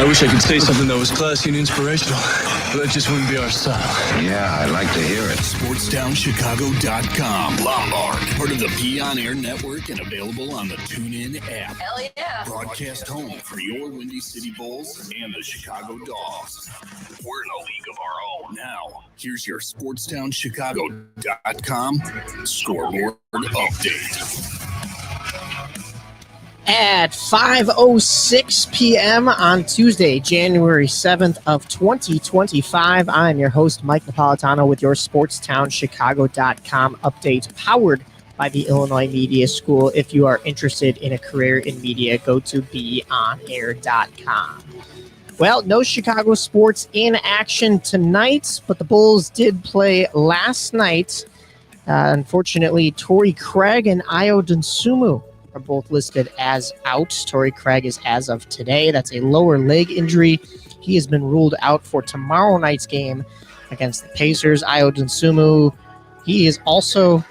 wish I could say something that was classy and inspirational, but that just wouldn't be our style. Yeah, I'd like to hear it. SportsTownChicago.com. Lombard, part of the Peon Air Network and available on the TuneIn app. Hell yeah. Broadcast home for your Windy City Bulls and the Chicago Dogs. We're in a league of our own. Now, here's your SportsTownChicago.com scoreboard update. At 5:06 p.m. on Tuesday, January 7th of 2025, I'm your host, Mike Napolitano, with your SportsTownChicago.com update, powered by the Illinois Media School. If you are interested in a career in media, go to beonair.com. Well, no Chicago sports in action tonight, but the Bulls did play last night. Unfortunately, Torrey Craig and Ayo Dosunmu are both listed as out. Torrey Craig is as of today. That's a lower leg injury. He has been ruled out for tomorrow night's game against the Pacers. Ayo Dosunmu, he is also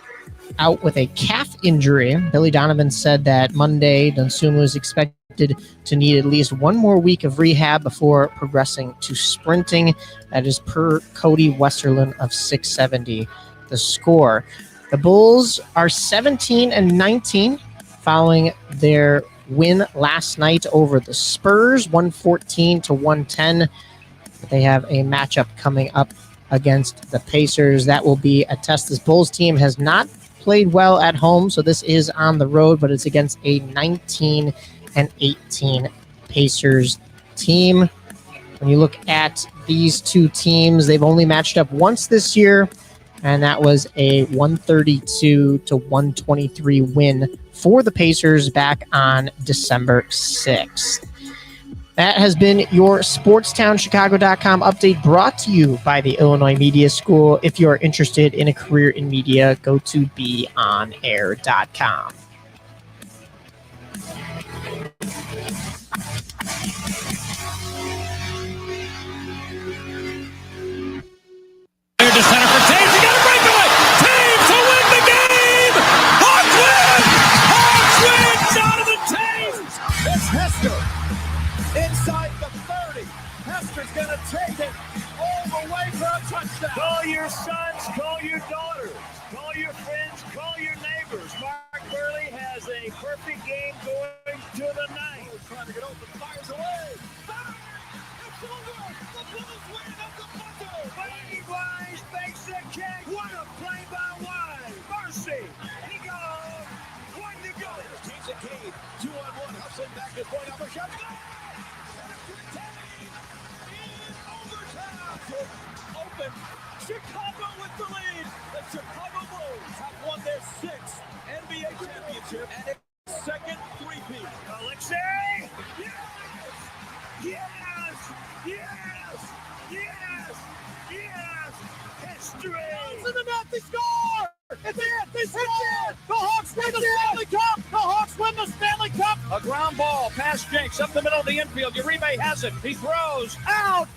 out with a calf injury. Billy Donovan said that Monday Dosunmu is expected to need at least one more week of rehab before progressing to sprinting. That is per Cody Westerlund of 670, the score. The Bulls are 17-19 following their win last night over the Spurs, 114-110. They have a matchup coming up against the Pacers. That will be a test. This Bulls team has not played well at home, so this is on the road, but it's against a 19-18 Pacers team. When you look at these two teams, they've only matched up once this year, and that was a 132-123 win for the Pacers back on December 6th. That has been your SportsTownChicago.com update, brought to you by the Illinois Media School. If you are interested in a career in media, go to beonair.com. To center for Taves. He got a breakaway. Taves to win the game. Hawks win. Jonathan Taves. It's Hester inside the 30. Hester's going to take it all the way for a touchdown. Call your sons, call your daughters, call your friends, call your neighbors. Mark Burley has a perfect game going to the ninth. Trying to get open, fires away. Fire! It's over. The Bulls win at the buzzer. Buddy Wise makes the catch. What a play by Wise. Mercy. He goes. One to go. Keeps it clean. 2-on-1. Hudson back to point up a shot. Open. Chicago with the lead. The Chicago Bulls have won their 6th NBA championship and a second three-peat. Alexei. Yes. History. To the net, they score! It's it! They score! The Hawks win the Stanley Cup! The Hawks win the Stanley Cup! A ground ball past Jenks up the middle of the infield. Uribe has it. He throws. Out!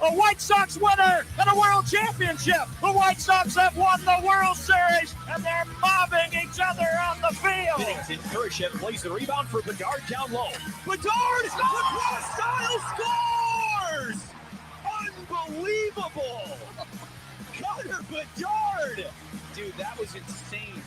A White Sox winner and a world championship! The White Sox have won the World Series and they're mobbing each other on the field! Binnington, Kurashev plays the rebound for Bedard down low. Bedard! Lacrosse style scores! Unbelievable! Connor Bedard! Dude, that was insane.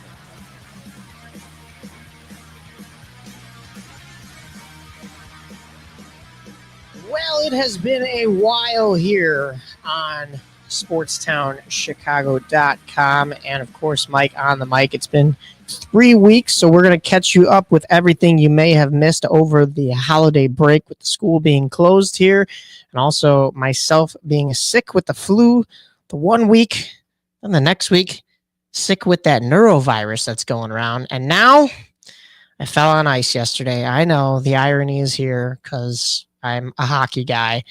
Well, it has been a while here on SportsTownChicago.com, and of course, Mike on the mic. It's been 3 weeks, so we're going to catch you up with everything you may have missed over the holiday break, with the school being closed here, and also myself being sick with the flu the 1 week, and the next week sick with that neurovirus that's going around. And now I fell on ice yesterday. I know the irony is here because I'm a hockey guy,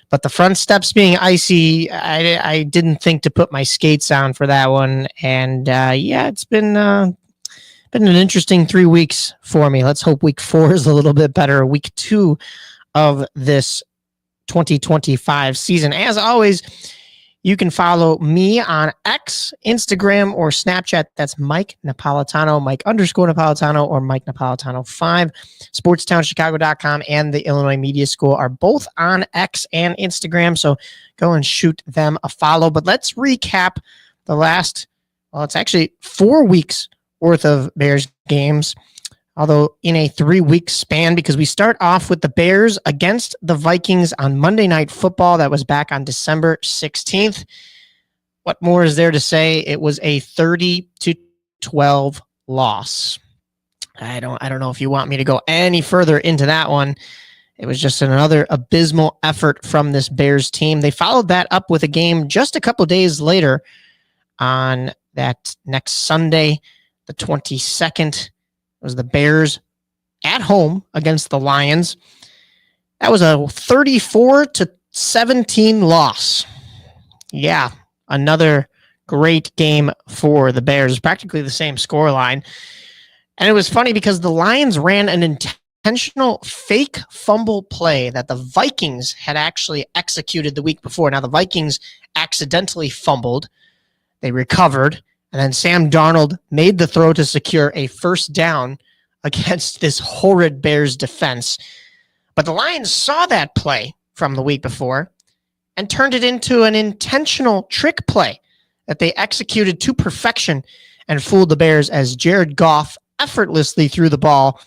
but the front steps being icy, I didn't think to put my skates on for that one. And it's been an interesting 3 weeks for me. Let's hope week 4 is a little bit better. Week 2 of this 2025 season. As always, You can follow me on X, Instagram, or Snapchat. That's Mike Napolitano, Mike_Napolitano, or Mike Napolitano 5. SportsTownChicago.com and the Illinois Media School are both on X and Instagram, so go and shoot them a follow. But let's recap the last, it's actually 4 weeks worth of Bears games, although in a 3-week span, because we start off with the Bears against the Vikings on Monday Night Football. That was back on December 16th. What more is there to say? It was a 30-12 loss. I don't know if you want me to go any further into that one. It was just another abysmal effort from this Bears team. They followed that up with a game just a couple days later on that next Sunday, the 22nd. Was the Bears at home against the Lions. That was a 34-17 loss. Yeah, another great game for the Bears. Practically the same scoreline. And it was funny because the Lions ran an intentional fake fumble play that the Vikings had actually executed the week before. Now, the Vikings accidentally fumbled. They recovered. And then Sam Darnold made the throw to secure a first down against this horrid Bears defense. But the Lions saw that play from the week before and turned it into an intentional trick play that they executed to perfection and fooled the Bears as Jared Goff effortlessly threw the ball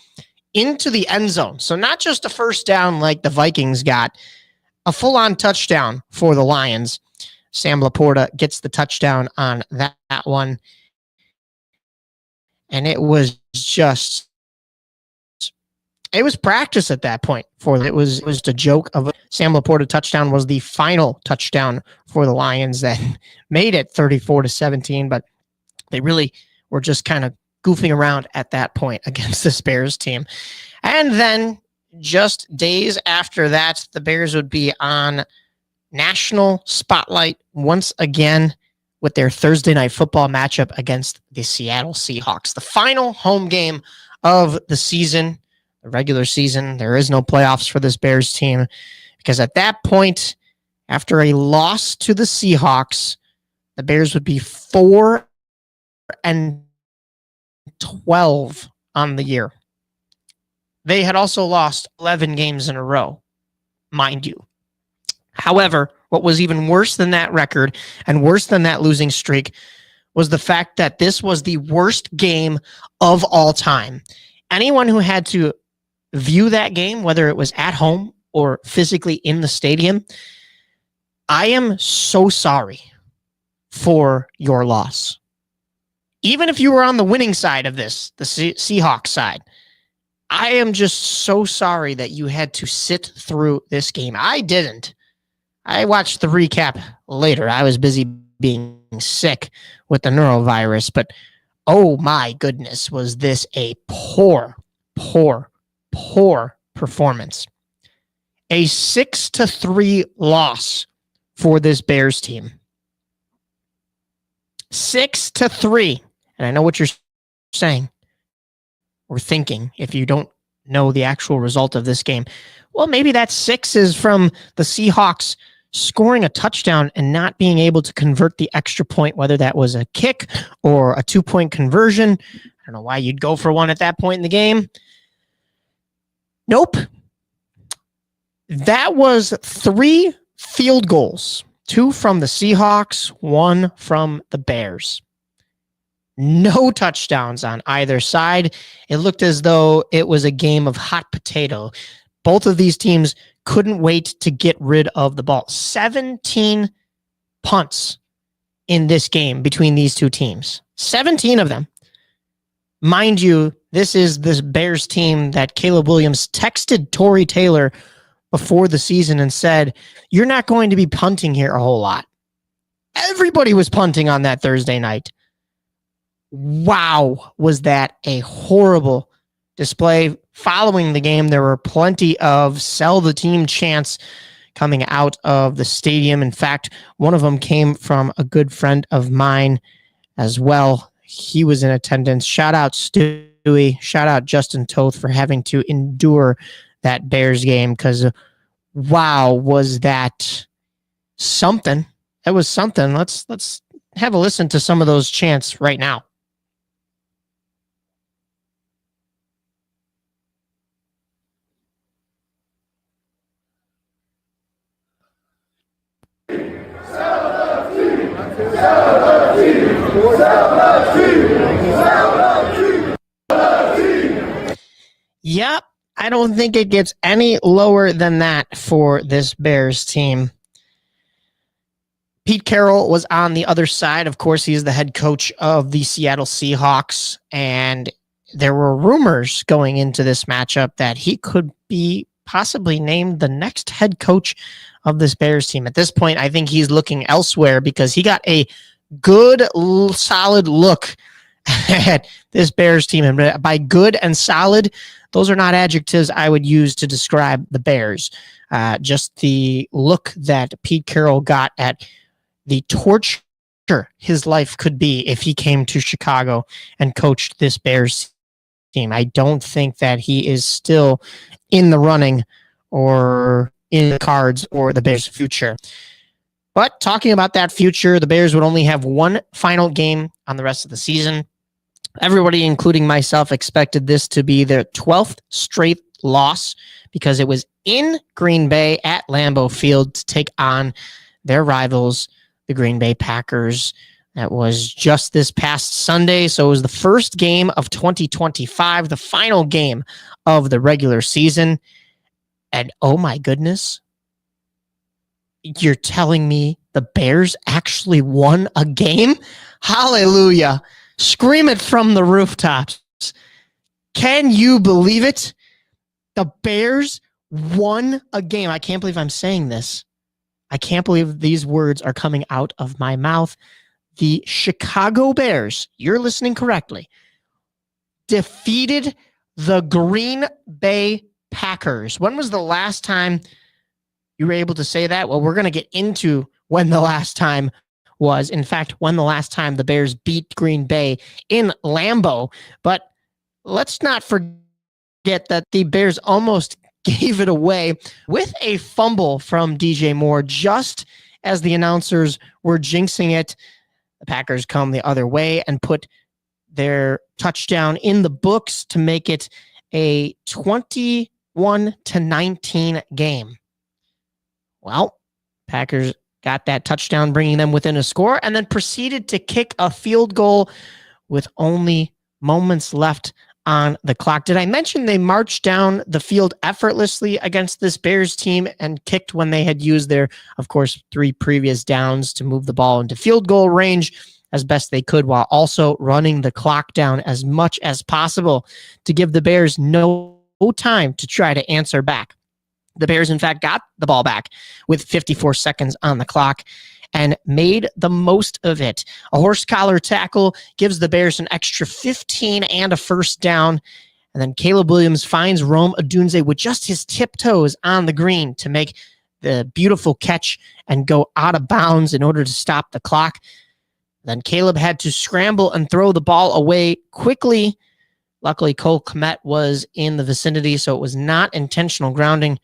into the end zone. So not just a first down like the Vikings got, a full-on touchdown for the Lions. Sam Laporta gets the touchdown on that one. And it was practice at that point for it was a joke of a Sam Laporta touchdown was the final touchdown for the Lions that made it 34-17, but they really were just kind of goofing around at that point against this Bears team. And then just days after that, the Bears would be on national spotlight once again with their Thursday Night Football matchup against the Seattle Seahawks. The final home game of the season, the regular season. There is no playoffs for this Bears team because at that point, after a loss to the Seahawks, the Bears would be 4-12 on the year. They had also lost 11 games in a row, mind you. However, what was even worse than that record and worse than that losing streak was the fact that this was the worst game of all time. Anyone who had to view that game, whether it was at home or physically in the stadium, I am so sorry for your loss. Even if you were on the winning side of this, the Seahawks side, I am just so sorry that you had to sit through this game. I didn't. I watched the recap later. I was busy being sick with the neurovirus, but oh my goodness, was this a poor performance. A 6-3 loss for this Bears team. 6-3. And I know what you're saying or thinking if you don't know the actual result of this game. Well, maybe that 6 is from the Seahawks scoring a touchdown and not being able to convert the extra point, whether that was a kick or a 2-point conversion. I don't know why you'd go for one at that point in the game. Nope. That was 3 field goals, 2 from the Seahawks, 1 from the Bears. No touchdowns on either side. It looked as though it was a game of hot potato. Both of these teams couldn't wait to get rid of the ball. 17 punts in this game between these two teams. 17 of them. Mind you, this is this Bears team that Caleb Williams texted Tory Taylor before the season and said, you're not going to be punting here a whole lot. Everybody was punting on that Thursday night. Wow, was that a horrible display. Following the game, there were plenty of sell the team chants coming out of the stadium. In fact, one of them came from a good friend of mine as well. He was in attendance. Shout out Stewie. Shout out Justin Toth for having to endure that Bears game because, wow, was that something. That was something. Let's have a listen to some of those chants right now. Yep, I don't think it gets any lower than that for this Bears team. Pete Carroll was on the other side. Of course, he's the head coach of the Seattle Seahawks, and there were rumors going into this matchup that he could be possibly named the next head coach of this Bears team. At this point, I think he's looking elsewhere because he got a good, solid look at this Bears team. And by good and solid, those are not adjectives I would use to describe the Bears. Just the look that Pete Carroll got at the torture his life could be if he came to Chicago and coached this Bears team. I don't think that he is still in the running or in the cards or the Bears' future. But talking about that future, the Bears would only have one final game on the rest of the season. Everybody, including myself, expected this to be their 12th straight loss because it was in Green Bay at Lambeau Field to take on their rivals, the Green Bay Packers. That was just this past Sunday. So it was the first game of 2025, the final game of the regular season. And oh my goodness, you're telling me the Bears actually won a game? Hallelujah. Scream it from the rooftops. Can you believe it? The Bears won a game. I can't believe I'm saying this. I can't believe these words are coming out of my mouth. The Chicago Bears, you're listening correctly, defeated the Green Bay Packers. When was the last time you were able to say that? Well, we're going to get into when the last time was. In fact, when the last time the Bears beat Green Bay in Lambeau. But let's not forget that the Bears almost gave it away with a fumble from DJ Moore just as the announcers were jinxing it. The Packers come the other way and put their touchdown in the books to make it a 21-19 game. Well, Packers got that touchdown, bringing them within a score, and then proceeded to kick a field goal with only moments left on the clock. Did I mention they marched down the field effortlessly against this Bears team and kicked when they had used their, of course, 3 previous downs to move the ball into field goal range as best they could, while also running the clock down as much as possible to give the Bears no time to try to answer back. The Bears, in fact, got the ball back with 54 seconds on the clock and made the most of it. A horse collar tackle gives the Bears an extra 15 and a first down. And then Caleb Williams finds Rome Odunze with just his tiptoes on the green to make the beautiful catch and go out of bounds in order to stop the clock. Then Caleb had to scramble and throw the ball away quickly. Luckily, Cole Kmet was in the vicinity, so it was not intentional grounding.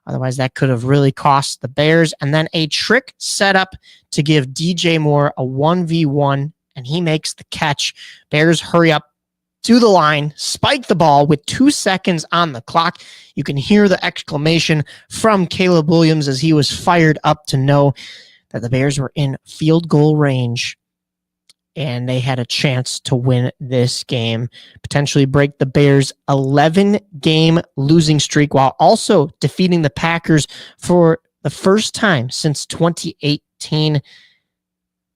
Otherwise, that could have really cost the Bears. And then a trick set up to give DJ Moore a 1v1, and he makes the catch. Bears hurry up to the line, spike the ball with 2 seconds on the clock. You can hear the exclamation from Caleb Williams as he was fired up to know that the Bears were in field goal range. And they had a chance to win this game, potentially break the Bears' 11-game losing streak, while also defeating the Packers for the first time since 2018.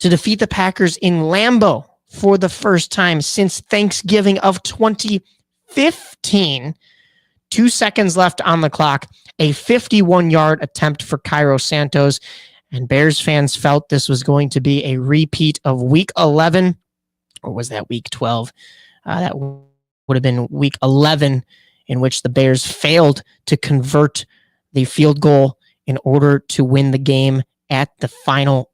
To defeat the Packers in Lambeau for the first time since Thanksgiving of 2015. 2 seconds left on the clock, a 51-yard attempt for Cairo Santos. And Bears fans felt this was going to be a repeat of Week 11, or was that Week 12? That would have been Week 11, in which the Bears failed to convert the field goal in order to win the game at the final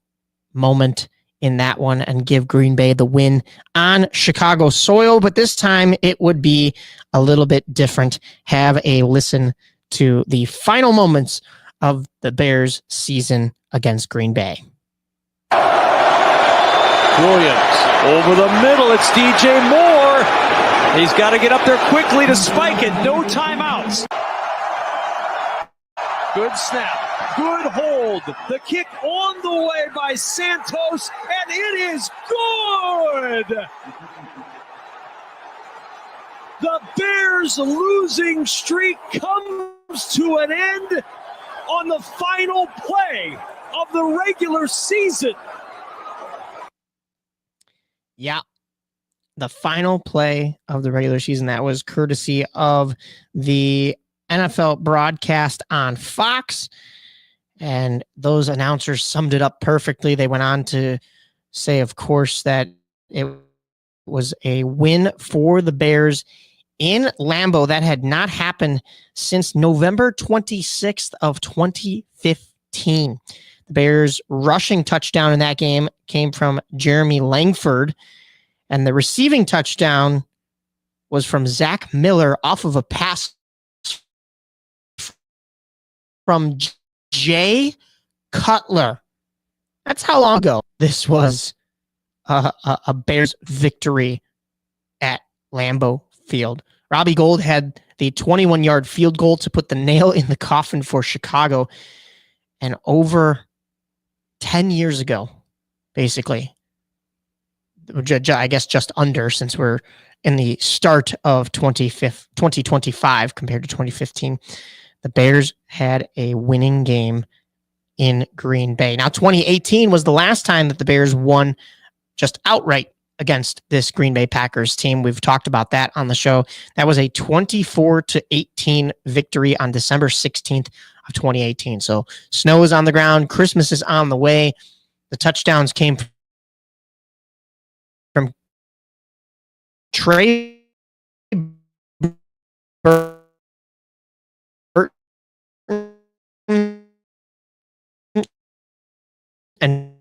moment in that one and give Green Bay the win on Chicago soil. But this time it would be a little bit different. Have a listen to the final moments of the Bears season against Green Bay. Williams over the middle. It's DJ Moore. He's got to get up there quickly to spike it. No timeouts. Good snap. Good hold. The kick on the way by Santos, and it is good. The Bears' losing streak comes to an end on the final play of the regular season. Yeah. The final play of the regular season. That was courtesy of the NFL broadcast on Fox. And those announcers summed it up perfectly. They went on to say, of course, that it was a win for the Bears in Lambeau. That had not happened since November 26th of 2015. The Bears' rushing touchdown in that game came from Jeremy Langford, and the receiving touchdown was from Zach Miller off of a pass from Jay Cutler. That's how long ago this was a Bears victory at Lambeau Field. Robbie Gould had the 21-yard field goal to put the nail in the coffin for Chicago. And over 10 years ago, basically, I guess just under, since we're in the start of 2025 compared to 2015, the Bears had a winning game in Green Bay. Now, 2018 was the last time that the Bears won just outright against this Green Bay Packers team. We've talked about that on the show. That was a 24-18 victory on December 16th of 2018. So snow is on the ground. Christmas is on the way. The touchdowns came from Trey Burton and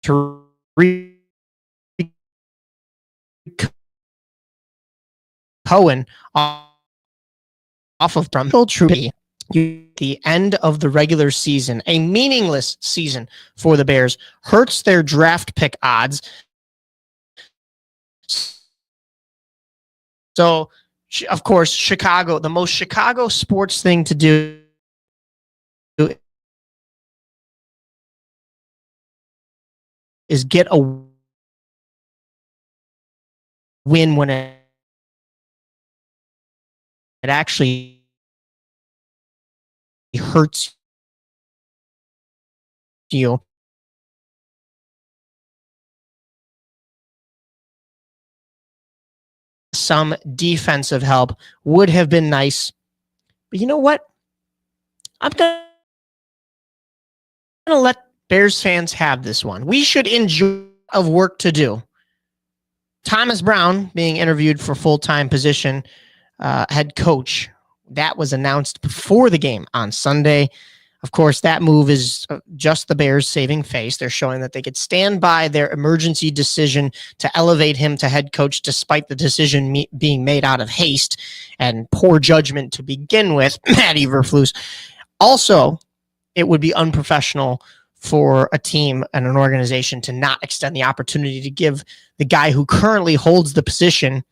Tariq Cohen off of Brumfield Truby. The end of the regular season, a meaningless season for the Bears, hurts their draft pick odds. So, of course, Chicago, the most Chicago sports thing to do is get a win when it actually hurts you. Some defensive help would have been nice. But you know what? I'm going to let Bears fans have this one. We should enjoy of work to do. Thomas Brown being interviewed for full-time position head coach. That was announced before the game on Sunday. Of course, that move is just the Bears saving face. They're showing that they could stand by their emergency decision to elevate him to head coach despite the decision being made out of haste and poor judgment to begin with. Matt Eberflus. Also, it would be unprofessional for a team and an organization to not extend the opportunity to give the guy who currently holds the position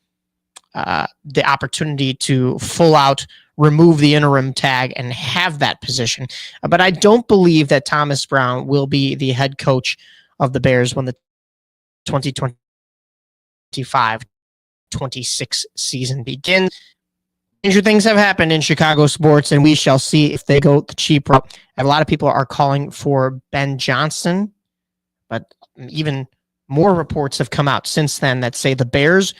the opportunity to full out remove the interim tag and have that position. But I don't believe that Thomas Brown will be the head coach of the Bears when the 2025-26 season begins. Stranger things have happened in Chicago sports, and we shall see if they go the cheap route. A lot of people are calling for Ben Johnson, but even more reports have come out since then that say the Bears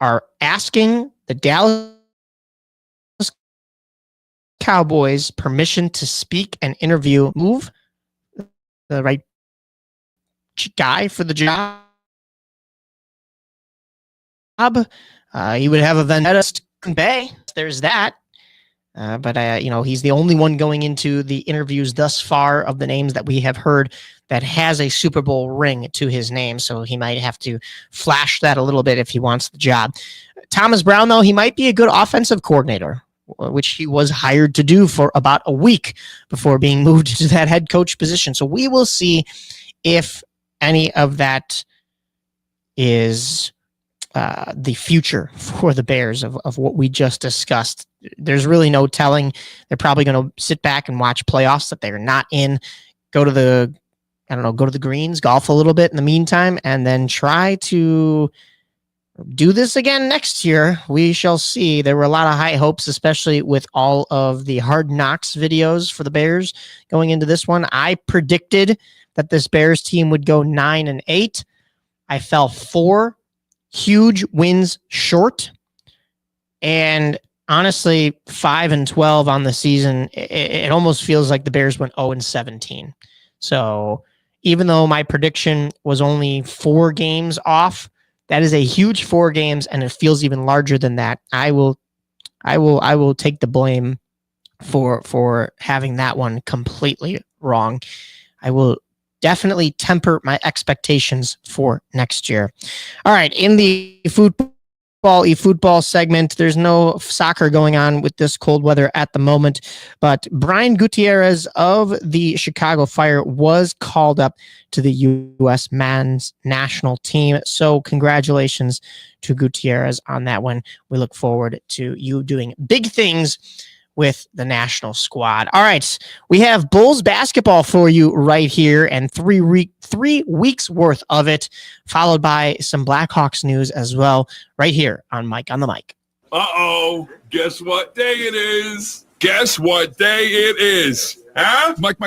are asking the Dallas Cowboys permission to speak and interview, move the right guy for the job. He would have a vendetta in Bay. There's that. But he's the only one going into the interviews thus far of the names that we have heard that has a Super Bowl ring to his name. So he might have to flash that a little bit if he wants the job. Thomas Brown, though, he might be a good offensive coordinator. which he was hired to do for about a week before being moved to that head coach position. So we will see if any of that is the future for the Bears of what we just discussed. There's really no telling. They're probably going to sit back and watch playoffs that they're not in, go to the greens, golf a little bit in the meantime, and then try to do this again next year. We shall see. There were a lot of high hopes, especially with all of the Hard Knocks videos for the Bears going into this one. I predicted that this Bears team would go 9-8. I fell 4 huge wins short. And honestly, 5-12 on the season, it almost feels like the Bears went 0-17. So even though my prediction was only 4 games off, that is a huge 4 games, and it feels even larger than that. I will take the blame for having that one completely wrong. I will definitely temper my expectations for next year. All right, in the eFootball segment, there's no soccer going on with this cold weather at the moment, but Brian Gutierrez of the Chicago Fire was called up to the U.S. men's national team. So congratulations to Gutierrez on that one. We look forward to you doing big things with the national squad. All right, we have Bulls basketball for you right here, and 3 weeks worth of it, followed by some Blackhawks news as well, right here on Mike on the Mic. Uh-oh. Guess what day it is? Guess what day it is? Huh? Mike.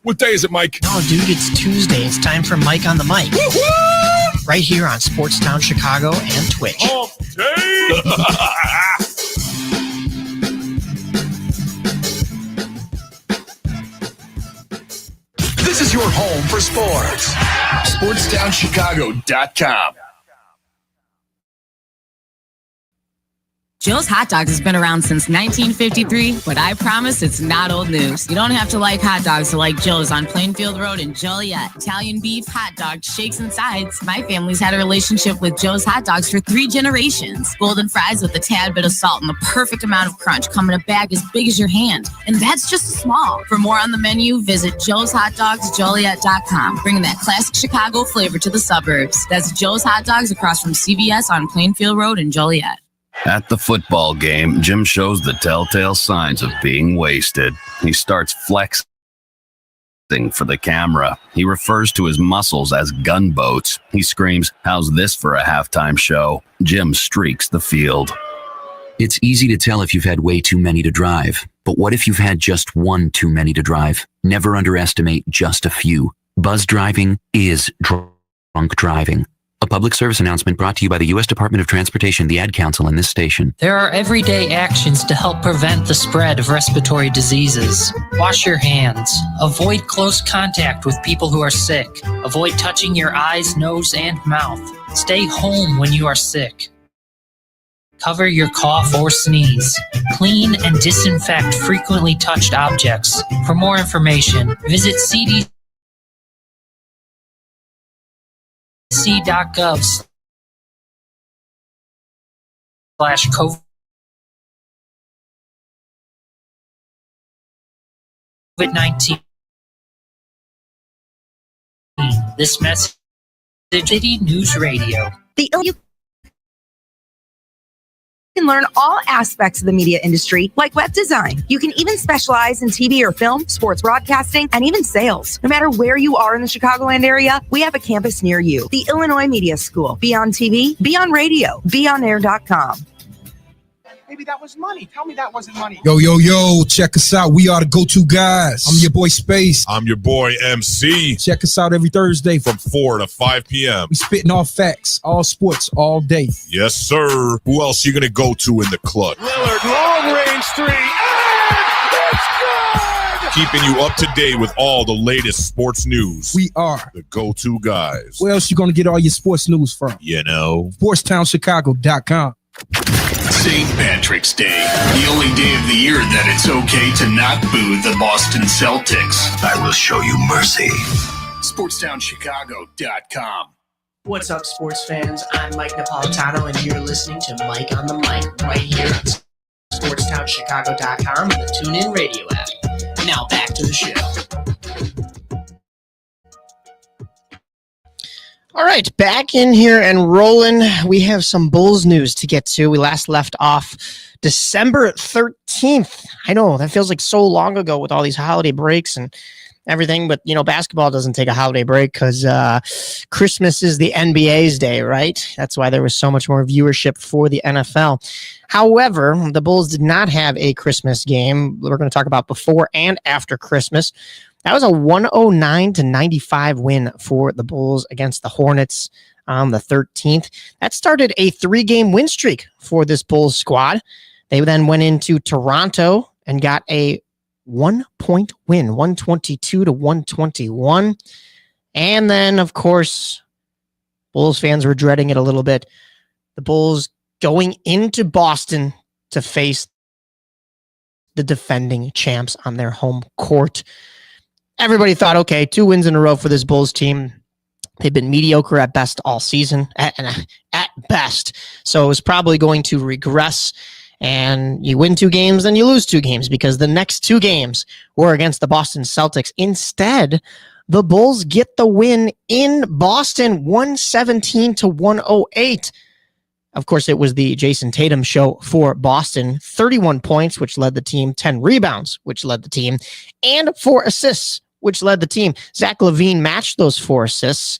What day is it, Mike? No, dude, it's Tuesday. It's time for Mike on the Mic. Woo-hoo! Right here on Sportstown Chicago and Twitch. Hump day! This is your home for sports. SportsTownChicago.com. Joe's Hot Dogs has been around since 1953, but I promise it's not old news. You don't have to like hot dogs to like Joe's on Plainfield Road in Joliet. Italian beef, hot dogs, shakes, and sides. My family's had a relationship with Joe's Hot Dogs for 3 generations. Golden fries with a tad bit of salt and the perfect amount of crunch come in a bag as big as your hand. And that's just small. For more on the menu, visit joeshotdogsjoliet.com, bringing that classic Chicago flavor to the suburbs. That's Joe's Hot Dogs across from CVS on Plainfield Road in Joliet. At the football game, Jim shows the telltale signs of being wasted. He starts flexing for the camera. He refers to his muscles as gunboats. He screams, "How's this for a halftime show?" Jim streaks the field. It's easy to tell if you've had way too many to drive. But what if you've had just one too many to drive? Never underestimate just a few. Buzz driving is drunk driving. A public service announcement brought to you by the U.S. Department of Transportation, the Ad Council, and this station. There are everyday actions to help prevent the spread of respiratory diseases. Wash your hands. Avoid close contact with people who are sick. Avoid touching your eyes, nose, and mouth. Stay home when you are sick. Cover your cough or sneeze. Clean and disinfect frequently touched objects. For more information, visit cdc.gov/COVID-19. This message is City News Radio. You can learn all aspects of the media industry, like web design. You can even specialize in TV or film, sports broadcasting, and even sales. No matter where you are in the Chicagoland area, we have a campus near you. The Illinois Media School. Be on TV, be on radio, beonair.com. Maybe that was money. Tell me that wasn't money. Yo, check us out. We are the go-to guys. I'm your boy Space. I'm your boy MC. Check us out every Thursday from 4 to 5 p.m. We spitting all facts, all sports, all day. Yes, sir. Who else you gonna go to in the club? Lillard, long-range 3. It's good! Keeping you up to date with all the latest sports news. We are the go-to guys. Where else you gonna get all your sports news from? SportsTownChicago.com. St. Patrick's Day, the only day of the year that it's okay to not boo the Boston Celtics. I will show you mercy. SportsTownChicago.com. What's up, sports fans? I'm Mike Napolitano, and you're listening to Mike on the Mic right here on SportsTownChicago.com, and the TuneIn Radio app. Now back to the show. All right, back in here and rolling. We have some Bulls news to get to. We last left off December 13th. I know, that feels like so long ago with all these holiday breaks and everything, but, basketball doesn't take a holiday break because Christmas is the NBA's day, right? That's why there was so much more viewership for the NFL. However, the Bulls did not have a Christmas game. We're going to talk about before and after Christmas. That was a 109-95 win for the Bulls against the Hornets on the 13th. That started a 3-game win streak for this Bulls squad. They then went into Toronto and got a 1-point win, 122-121. And then, of course, Bulls fans were dreading it a little bit. The Bulls going into Boston to face the defending champs on their home court. Everybody thought, okay, 2 wins in a row for this Bulls team. They've been mediocre at best all season, at best. So it was probably going to regress. And you win 2 games, then you lose 2 games because the next 2 games were against the Boston Celtics. Instead, the Bulls get the win in Boston, 117-108. Of course, it was the Jason Tatum show for Boston. 31 points, which led the team, 10 rebounds, which led the team, and 4 assists, which led the team. Zach LaVine matched those 4 assists,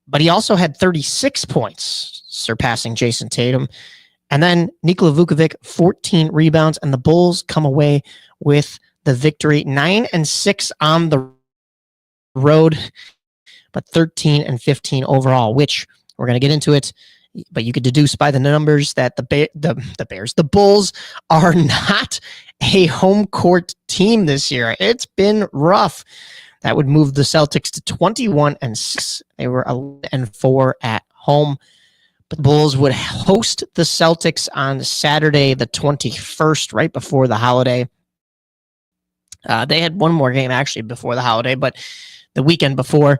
but he also had 36 points, surpassing Jason Tatum. And then Nikola Vukovic, 14 rebounds, and the Bulls come away with the victory. 9-6 on the road, but 13-15 overall, which we're going to get into it. But you could deduce by the numbers that the Bulls are not a home court team this year. It's been rough. That would move the Celtics to 21-6. They were 11-4 at home. But the Bulls would host the Celtics on Saturday, the 21st, right before the holiday. They had one more game actually before the holiday, but the weekend before,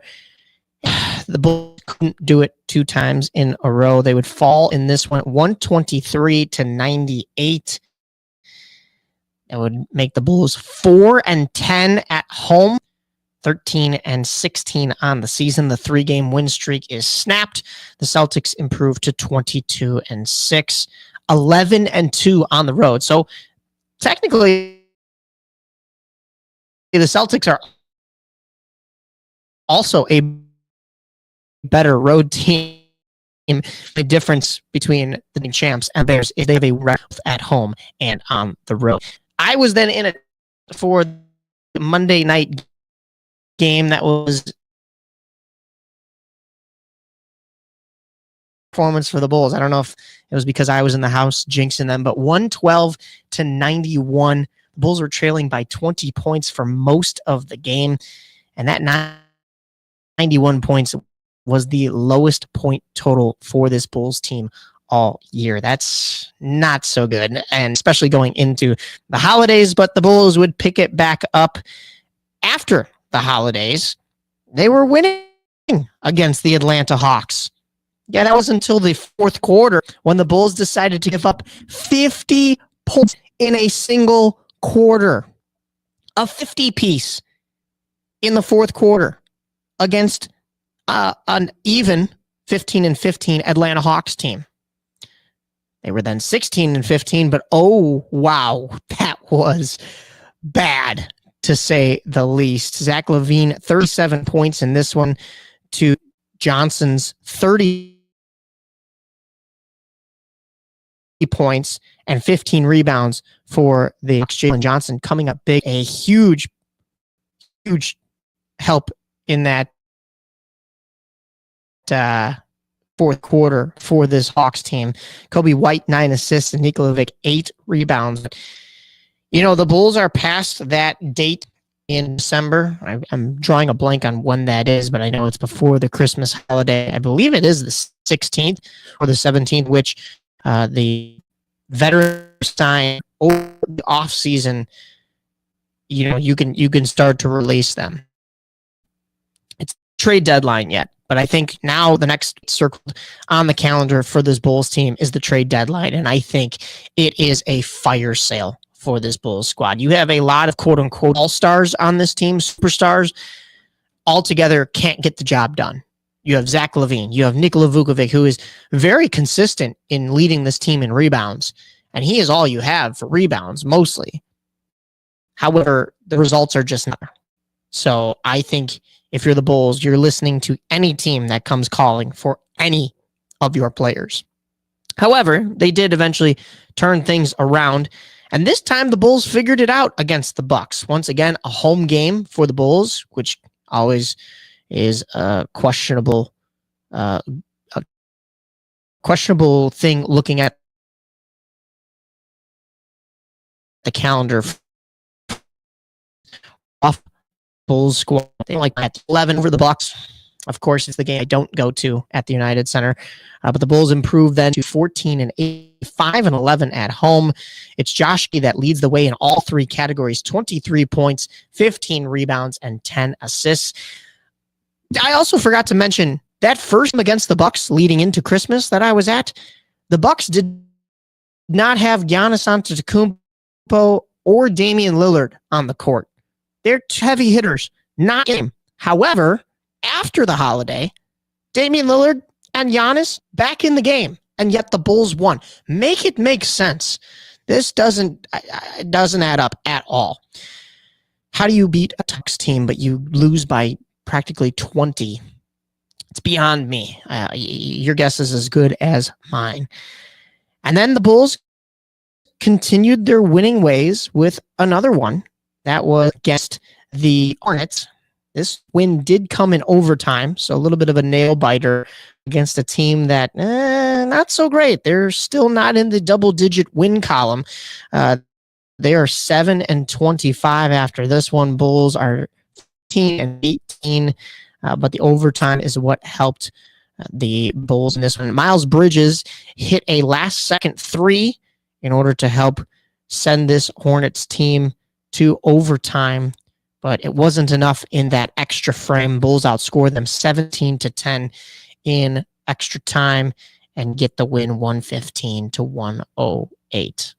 the Bulls couldn't do it 2 times in a row. They would fall in this one, 123-98. It would make the Bulls 4-10 at home, 13-16 on the season. The 3-game win streak is snapped. The Celtics improve to 22-6, 11-2 on the road. So technically, the Celtics are also a better road team. The difference between the champs and Bears is they have a record at home and on the road. I was then in it for the Monday night game that was performance for the Bulls. I don't know if it was because I was in the house jinxing them, but 112-91. The Bulls were trailing by 20 points for most of the game, and that 91 points was the lowest point total for this Bulls team all year. That's not so good, and especially going into the holidays, but the Bulls would pick it back up after the holidays. They were winning against the Atlanta Hawks. Yeah, that was until the 4th quarter when the Bulls decided to give up 50 points in a single quarter. A 50-piece in the 4th quarter against an even 15-15 Atlanta Hawks team. They were then 16-15, but oh, wow, that was bad, to say the least. Zach LaVine, 37 points in this one to Johnson's 30 points and 15 rebounds for the Jalen Johnson coming up big. A huge help in that 4th quarter for this Hawks team. Kobe White, 9 assists, and Nikola Vukovic, 8 rebounds. You know, the Bulls are past that date in December. I'm drawing a blank on when that is, but I know it's before the Christmas holiday. I believe it is the 16th or the 17th, which the veterans sign over the off season. You know, you can start to release them. It's trade deadline yet, But I think now the next circle on the calendar for this Bulls team is the trade deadline. And I think it is a fire sale for this Bulls squad. You have a lot of quote unquote all-stars on this team, superstars, altogether can't get the job done. You have Zach LaVine. You have Nikola Vukovic, who is very consistent in leading this team in rebounds. And he is all you have for rebounds, mostly. However, the results are just not. So I think if you're the Bulls, you're listening to any team that comes calling for any of your players. However, they did eventually turn things around. And this time the Bulls figured it out against the Bucks. Once again, a home game for the Bulls, which always is a questionable thing looking at the calendar. Off Bulls squad, they like that 11 over the Bucks. Of course, it's the game I don't go to at the United Center. But the Bulls improved then to 14-8, 5-11 at home. It's Josh Giddey that leads the way in all three categories: 23 points, 15 rebounds, and 10 assists. I also forgot to mention that first game against the Bucks leading into Christmas that I was at. The Bucks did not have Giannis Antetokounmpo or Damian Lillard on the court. They're two heavy hitters, not game. However, after the holiday, Damian Lillard and Giannis back in the game, and yet the Bulls won. Make it make sense. This doesn't add up at all. How do you beat a Bucks team but you lose by practically 20? It's beyond me. Your guess is as good as mine. And then the Bulls continued their winning ways with another one. That was against the Hornets. This win did come in overtime, so a little bit of a nail biter against a team that not so great. They're still not in the double-digit win column. They are 7-25 after this one. Bulls are 15-18, but the overtime is what helped the Bulls in this one. Miles Bridges hit a last-second three in order to help send this Hornets team to overtime, but it wasn't enough in that extra frame. Bulls outscored them 17-10 in extra time and get the win 115-108.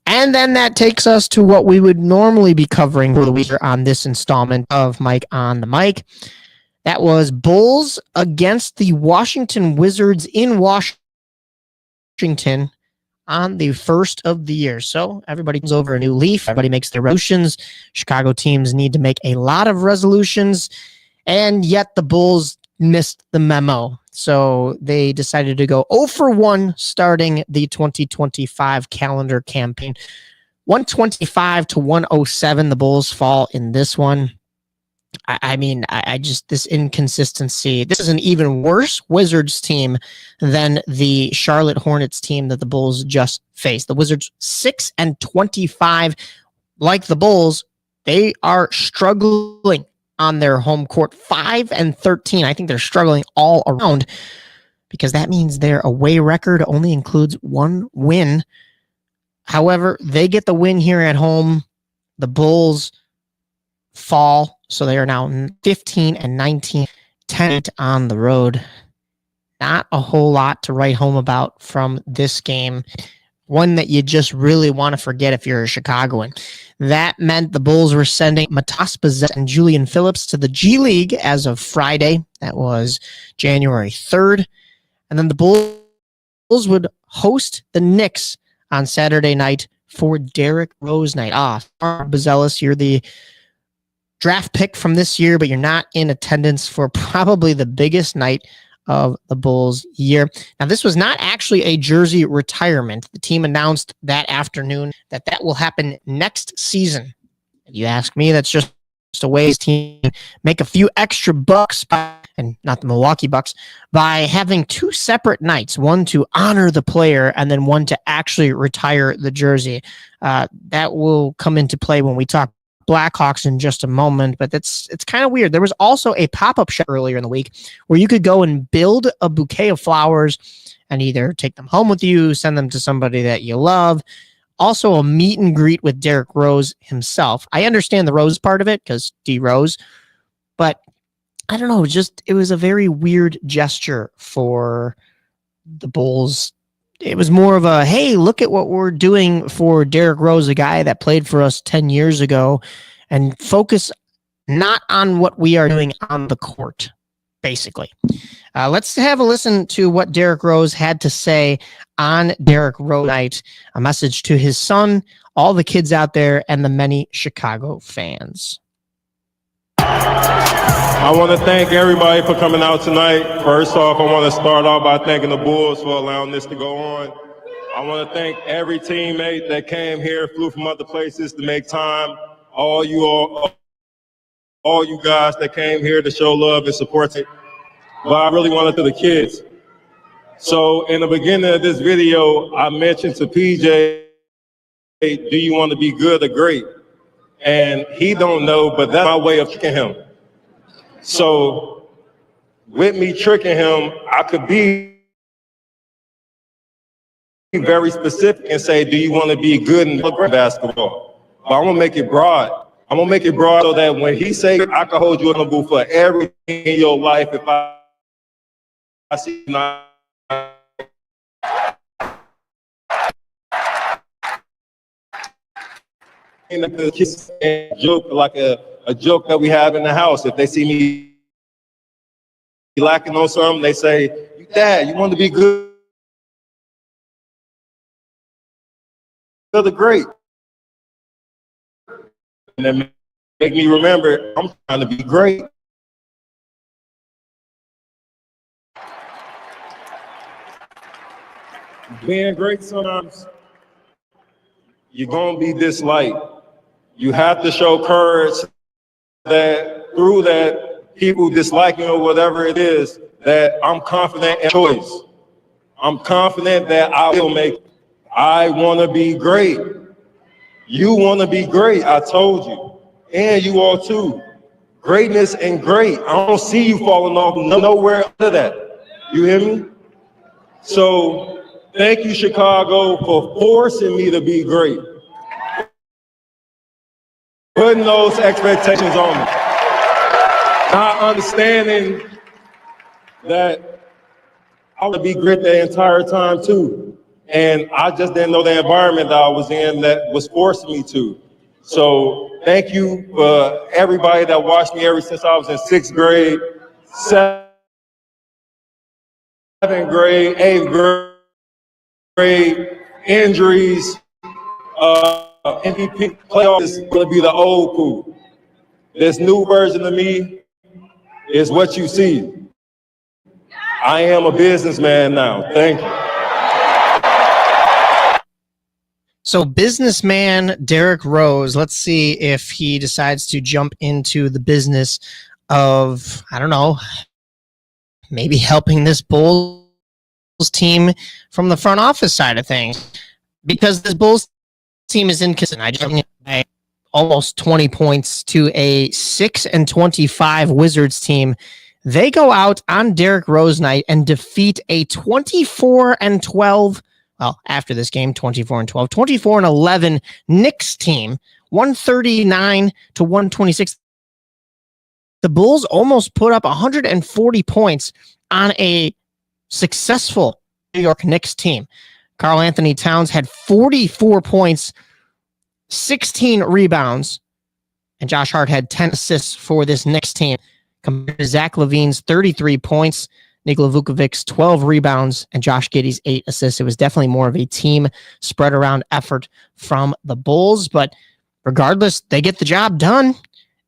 And then that takes us to what we would normally be covering for the week on this installment of Mike on the Mic. That was Bulls against the Washington Wizards in Washington on the first of the year. So everybody comes over a new leaf. Everybody makes their resolutions. Chicago teams need to make a lot of resolutions, and yet the Bulls missed the memo. So they decided to go 0-for-1 starting the 2025 calendar campaign. 125-107. The Bulls fall in this one. I just, this inconsistency. This is an even worse Wizards team than the Charlotte Hornets team that the Bulls just faced. The Wizards 6-25, like the Bulls, they are struggling on their home court. 5-13. I think they're struggling all around because that means their away record only includes one win. However, they get the win here at home. The Bulls fall. So they are now 15-19, 10 on the road. Not a whole lot to write home about from this game. One that you just really want to forget if you're a Chicagoan. That meant the Bulls were sending Matas Bazet and Julian Phillips to the G League as of Friday. That was January 3rd. And then the Bulls would host the Knicks on Saturday night for Derrick Rose night. Bazelis, you're the draft pick from this year, but you're not in attendance for probably the biggest night of the Bulls year. Now, this was not actually a jersey retirement. The team announced that afternoon that will happen next season. If you ask me, that's just a way his team make a few extra bucks, and not the Milwaukee Bucks, by having two separate nights, one to honor the player and then one to actually retire the jersey. That will come into play when we talk Blackhawks in just a moment, but it's kind of weird. There was also a pop-up shop earlier in the week where you could go and build a bouquet of flowers and either take them home with you, send them to somebody that you love. Also a meet and greet with Derrick Rose himself. I understand the Rose part of it because D Rose, but I don't know, it was a very weird gesture for the Bulls. It was more of a, hey, look at what we're doing for Derrick Rose, a guy that played for us 10 years ago, and focus not on what we are doing on the court, basically. Let's have a listen to what Derrick Rose had to say on Derrick Rose night, a message to his son, all the kids out there, and the many Chicago fans. I want to thank everybody for coming out tonight. First off, I want to start off by thanking the Bulls for allowing this to go on. I want to thank every teammate that came here, flew from other places to make time. All you guys that came here to show love and support it. But I really want to thank the kids. So in the beginning of this video, I mentioned to PJ, hey, do you want to be good or great? And he don't know, but that's my way of tricking him. So with me tricking him, I could be very specific and say, do you want to be good in basketball? But I'm going to make it broad. I'm going to make it broad so that when he say, I can hold you accountable for everything in your life if I see you not. And joke like a joke that we have in the house. If they see me lacking on something, they say, Dad, you want to be good or great? And then make me remember I'm trying to be great. Being great sometimes, you're going to be disliked. You have to show courage that through that people disliking or whatever it is, that I'm confident in choice. I'm confident that I will make it. I want to be great. You want to be great, I told you. And you all too. Greatness and great. I don't see you falling off nowhere under that. You hear me? So thank you, Chicago, for forcing me to be great. Putting those expectations on me. Not understanding that I would be great the entire time too. And I just didn't know the environment that I was in that was forcing me to. So thank you for everybody that watched me ever since I was in 6th grade, 7th grade, 8th grade, injuries, MVP playoffs is going to be the old pool. This new version of me is what you see. I am a businessman now. Thank you. So businessman Derrick Rose, let's see if he decides to jump into the business of, I don't know, maybe helping this Bulls team from the front office side of things. Because this Bulls team is inconsistent. I just almost 20 points to a 6-25 Wizards team. They go out on Derrick Rose night and defeat a 24-12. Well, after this game, 24-12, 24-11 Knicks team, 139-126. The Bulls almost put up 140 points on a successful New York Knicks team. Karl Anthony Towns had 44 points, 16 rebounds, and Josh Hart had 10 assists for this Knicks team compared to Zach LaVine's 33 points, Nikola Vukovic's 12 rebounds, and Josh Giddey's 8 assists. It was definitely more of a team spread around effort from the Bulls, but regardless, they get the job done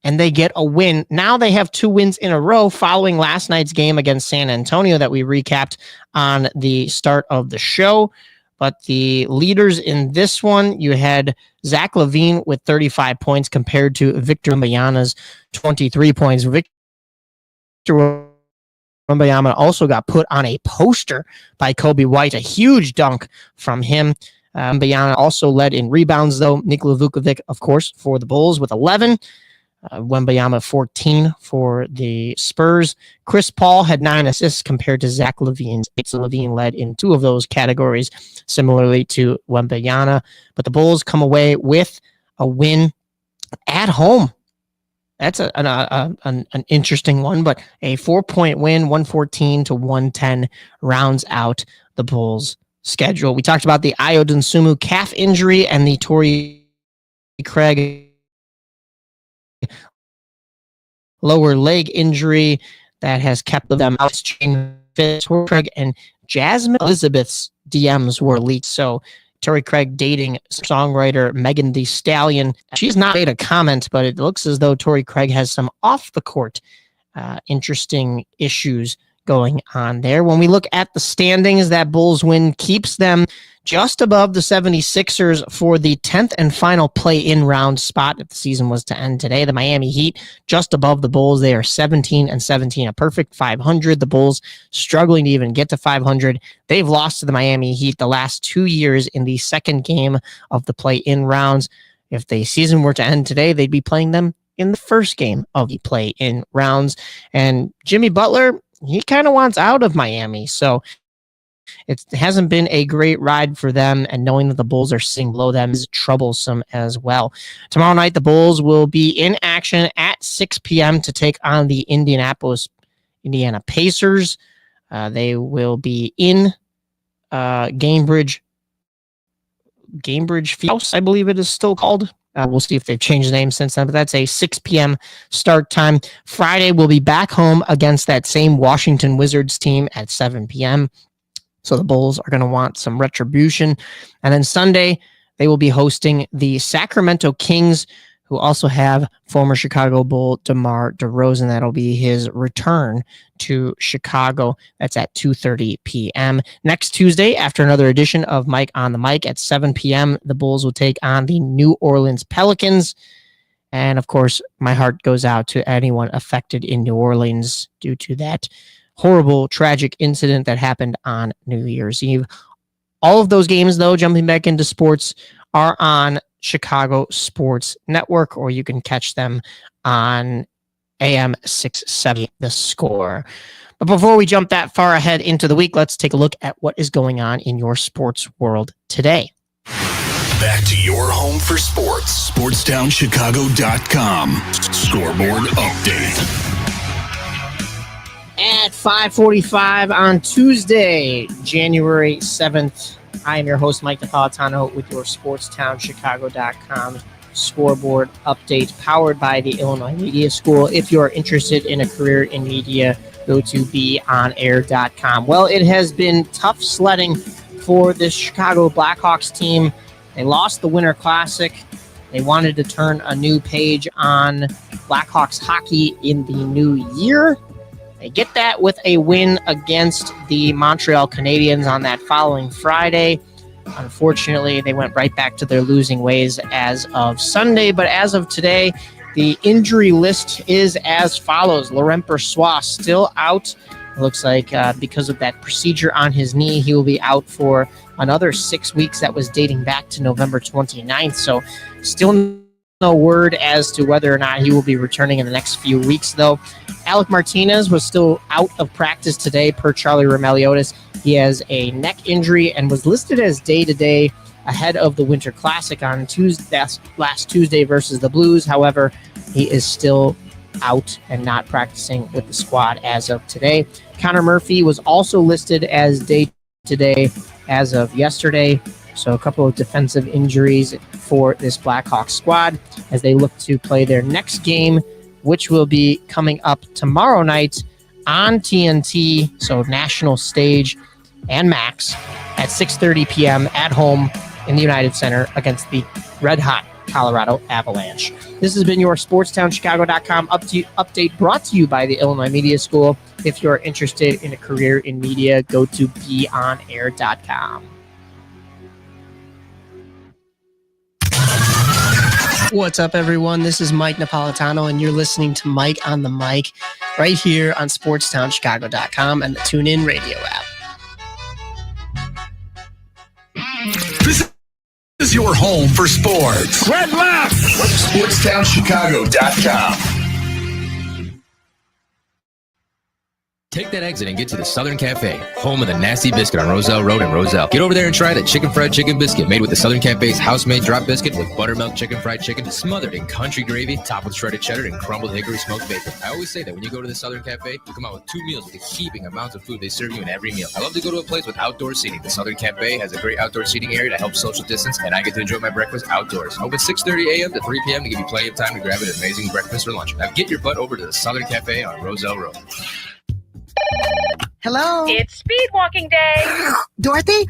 and they get a win. Now they have 2 wins in a row following last night's game against San Antonio that we recapped on the start of the show. But the leaders in this one, you had Zach LaVine with 35 points compared to Victor Wembanyama's 23 points. Victor Wembanyama also got put on a poster by Kobe White, a huge dunk from him. Wembanyama also led in rebounds, though. Nikola Vukovic, of course, for the Bulls with 11. Wembanyama 14 for the Spurs. Chris Paul had 9 assists compared to Zach LaVine's 8. So LaVine led in 2 of those categories, similarly to Wembanyama. But the Bulls come away with a win at home That's an interesting one, but a 4-point win, 114-110 rounds out the Bulls' schedule. We talked about the Ayo Dosunmu calf injury and the Torrey Craig lower leg injury that has kept them out. Torrey Craig and Jasmine Elizabeth's DMs were leaked, so Torrey Craig dating songwriter Megan Thee Stallion. She's not made a comment, but it looks as though Torrey Craig has some off-the-court interesting issues going on there. When we look at the standings, that Bulls win keeps them just above the 76ers for the 10th and final play-in round spot if the season was to end today. The Miami Heat just above the Bulls. They are 17-17, a perfect 500. The Bulls struggling to even get to 500. They've lost to the Miami Heat the last 2 years in the second game of the play-in rounds. If the season were to end today, they'd be playing them in the first game of the play-in rounds. And Jimmy Butler, he kind of wants out of Miami, so it hasn't been a great ride for them, and knowing that the Bulls are sitting below them is troublesome as well. Tomorrow night, the Bulls will be in action at 6 p.m. to take on the Indiana Pacers. They will be in Gainbridge Fieldhouse, I believe it is still called. We'll see if they've changed the name since then, but that's a 6 p.m. start time. Friday, we'll be back home against that same Washington Wizards team at 7 p.m., so the Bulls are going to want some retribution. And then Sunday, they will be hosting the Sacramento Kings, who also have former Chicago Bull DeMar DeRozan. That'll be his return to Chicago. That's at 2:30 p.m. Next Tuesday, after another edition of Mike on the Mic at 7 p.m., the Bulls will take on the New Orleans Pelicans. And, of course, my heart goes out to anyone affected in New Orleans due to that horrible, tragic incident that happened on New Year's Eve. All of those games, though, jumping back into sports, are on Chicago Sports Network, or you can catch them on AM 670, The Score. But before we jump that far ahead into the week, let's take a look at what is going on in your sports world today. Back to your home for sports. SportsTownChicago.com. Scoreboard update. At 5:45 on Tuesday, January 7th, I am your host, Mike Napolitano, with your SportsTownChicago.com scoreboard update powered by the Illinois Media School. If you are interested in a career in media, go to beonair.com. Well, it has been tough sledding for this Chicago Blackhawks team. They lost the Winter Classic. They wanted to turn a new page on Blackhawks hockey in the new year. They get that with a win against the Montreal Canadiens on that following Friday. Unfortunately, they went right back to their losing ways as of Sunday. But as of today, the injury list is as follows. Laurent Brossoit still out. It looks like because of that procedure on his knee, he will be out for another 6 weeks. That was dating back to November 29th. So still no word as to whether or not he will be returning in the next few weeks, though. Alec Martinez was still out of practice today, per Charlie Roumeliotis. He has a neck injury and was listed as day-to-day ahead of the Winter Classic on last Tuesday versus the Blues. However, he is still out and not practicing with the squad as of today. Connor Murphy was also listed as day-to-day as of yesterday. So a couple of defensive injuries for this Blackhawks squad as they look to play their next game, which will be coming up tomorrow night on TNT, so national stage and Max, at 6:30 p.m. at home in the United Center against the red-hot Colorado Avalanche. This has been your SportsTownChicago.com update brought to you by the Illinois Media School. If you're interested in a career in media, go to beonair.com. What's up, everyone? This is Mike Napolitano, and you're listening to Mike on the Mic right here on SportsTownChicago.com and the TuneIn Radio app. This is your home for sports. Red left! SportsTownChicago.com. Take that exit and get to the Southern Cafe, home of the Nasty Biscuit on Roselle Road in Roselle. Get over there and try the chicken fried chicken biscuit made with the Southern Cafe's house-made drop biscuit with buttermilk chicken fried chicken smothered in country gravy, topped with shredded cheddar and crumbled hickory smoked bacon. I always say that when you go to the Southern Cafe, you come out with 2 meals with the heaping amounts of food they serve you in every meal. I love to go to a place with outdoor seating. The Southern Cafe has a great outdoor seating area to help social distance, and I get to enjoy my breakfast outdoors. Open 6:30 a.m. to 3 p.m. to give you plenty of time to grab an amazing breakfast or lunch. Now get your butt over to the Southern Cafe on Roselle Road. Hello? It's speed walking day. Dorothy?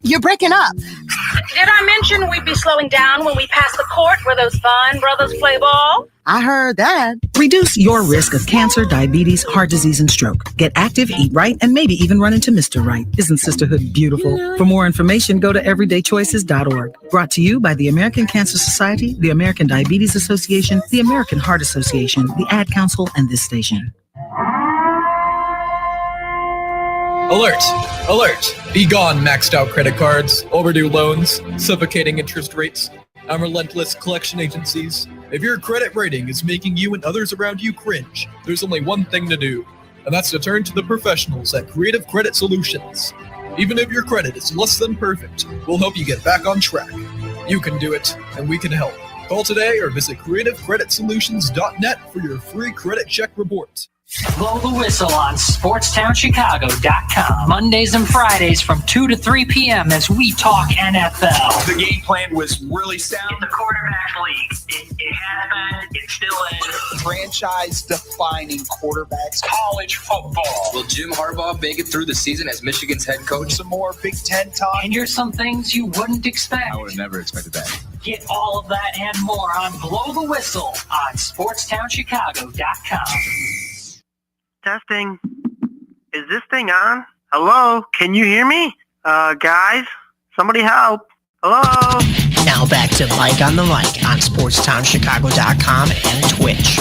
You're breaking up. Did I mention we'd be slowing down when we pass the court where those fine brothers play ball? I heard that. Reduce your risk of cancer, diabetes, heart disease, and stroke. Get active, eat right, and maybe even run into Mr. Right. Isn't sisterhood beautiful? For more information, go to everydaychoices.org. Brought to you by the American Cancer Society, the American Diabetes Association, the American Heart Association, the Ad Council, and this station. Alert! Alert! Be gone, maxed out credit cards, overdue loans, suffocating interest rates, and relentless collection agencies. If your credit rating is making you and others around you cringe, there's only one thing to do, and that's to turn to the professionals at Creative Credit Solutions. Even if your credit is less than perfect, we'll help you get back on track. You can do it, and we can help. Call today or visit creativecreditsolutions.net for your free credit check report. Blow the whistle on SportsTownChicago.com. Mondays and Fridays from 2 to 3 p.m. as we talk NFL. The game plan was really sound. It's a quarterback league. It happened. It still is. Franchise-defining quarterbacks. College football. Will Jim Harbaugh make it through the season as Michigan's head coach? Some more Big Ten talk. And here's some things you wouldn't expect. I would have never expected that. Get all of that and more on Blow the Whistle on SportsTownChicago.com. Testing. Is this thing on? Hello? Can you hear me? Guys? Somebody help. Hello? Now back to Mike on the Mic on SportsTownChicago.com and Twitch.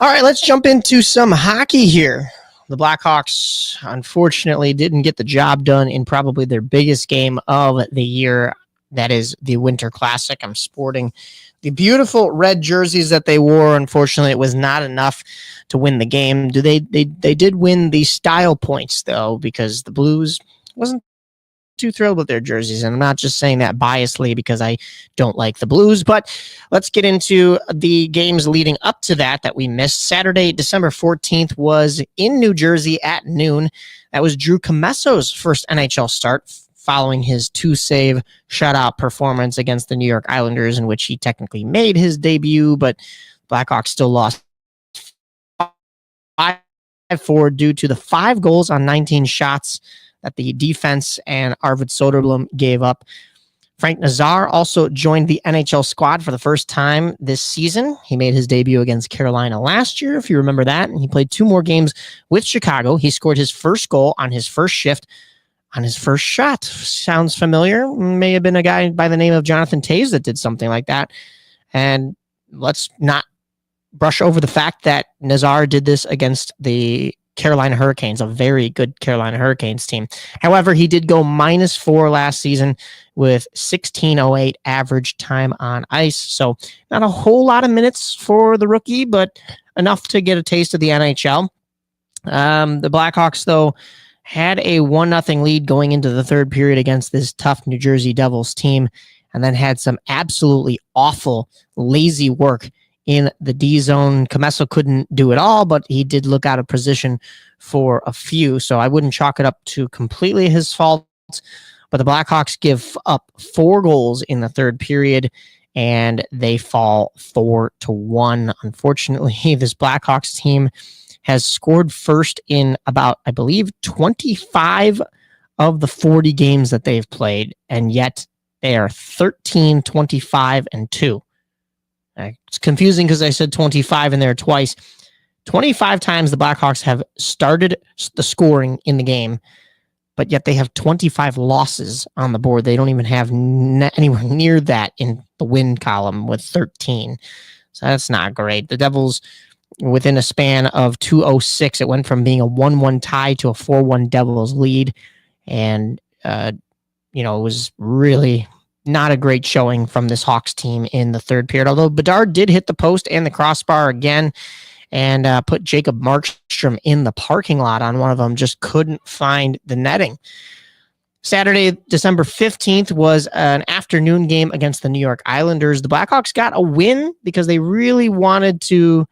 All right, let's jump into some hockey here. The Blackhawks, unfortunately, didn't get the job done in probably their biggest game of the year. That is the Winter Classic. I'm sporting the beautiful red jerseys that they wore. Unfortunately, it was not enough to win the game. They did win the style points, though, because the Blues wasn't too thrilled with their jerseys. And I'm not just saying that biasly because I don't like the Blues. But let's get into the games leading up to that we missed. Saturday, December 14th was in New Jersey at noon. That was Drew Comesso's first NHL start, following his 2-save shutout performance against the New York Islanders, in which he technically made his debut, but Blackhawks still lost 5-4 due to the 5 goals on 19 shots that the defense and Arvid Soderblom gave up. Frank Nazar also joined the NHL squad for the first time this season. He made his debut against Carolina last year, if you remember that, and he played 2 more games with Chicago. He scored his first goal on his first shift on his first shot. Sounds familiar. May have been a guy by the name of Jonathan Toews that did something like that. And let's not brush over the fact that Nazar did this against the Carolina Hurricanes, a very good Carolina Hurricanes team. However, he did go -4 last season with 16:08 average time on ice. So not a whole lot of minutes for the rookie, but enough to get a taste of the NHL. The Blackhawks, though, had a 1-0 lead going into the third period against this tough New Jersey Devils team, and then had some absolutely awful, lazy work in the D zone. Comesso couldn't do it all, but he did look out of position for a few, so I wouldn't chalk it up to completely his fault. But the Blackhawks give up 4 goals in the third period, and they fall 4-1. Unfortunately, this Blackhawks team has scored first in about, I believe, 25 of the 40 games that they've played, and yet they are 13-25-2. It's confusing because I said 25 in there twice. 25 times the Blackhawks have started the scoring in the game, but yet they have 25 losses on the board. They don't even have anywhere near that in the win column with 13. So that's not great. The Devils, within a span of 2:06, it went from being a 1-1 tie to a 4-1 Devils lead. And, it was really not a great showing from this Hawks team in the third period, although Bedard did hit the post and the crossbar again and put Jacob Markstrom in the parking lot on one of them, just couldn't find the netting. Saturday, December 15th was an afternoon game against the New York Islanders. The Blackhawks got a win because they really wanted to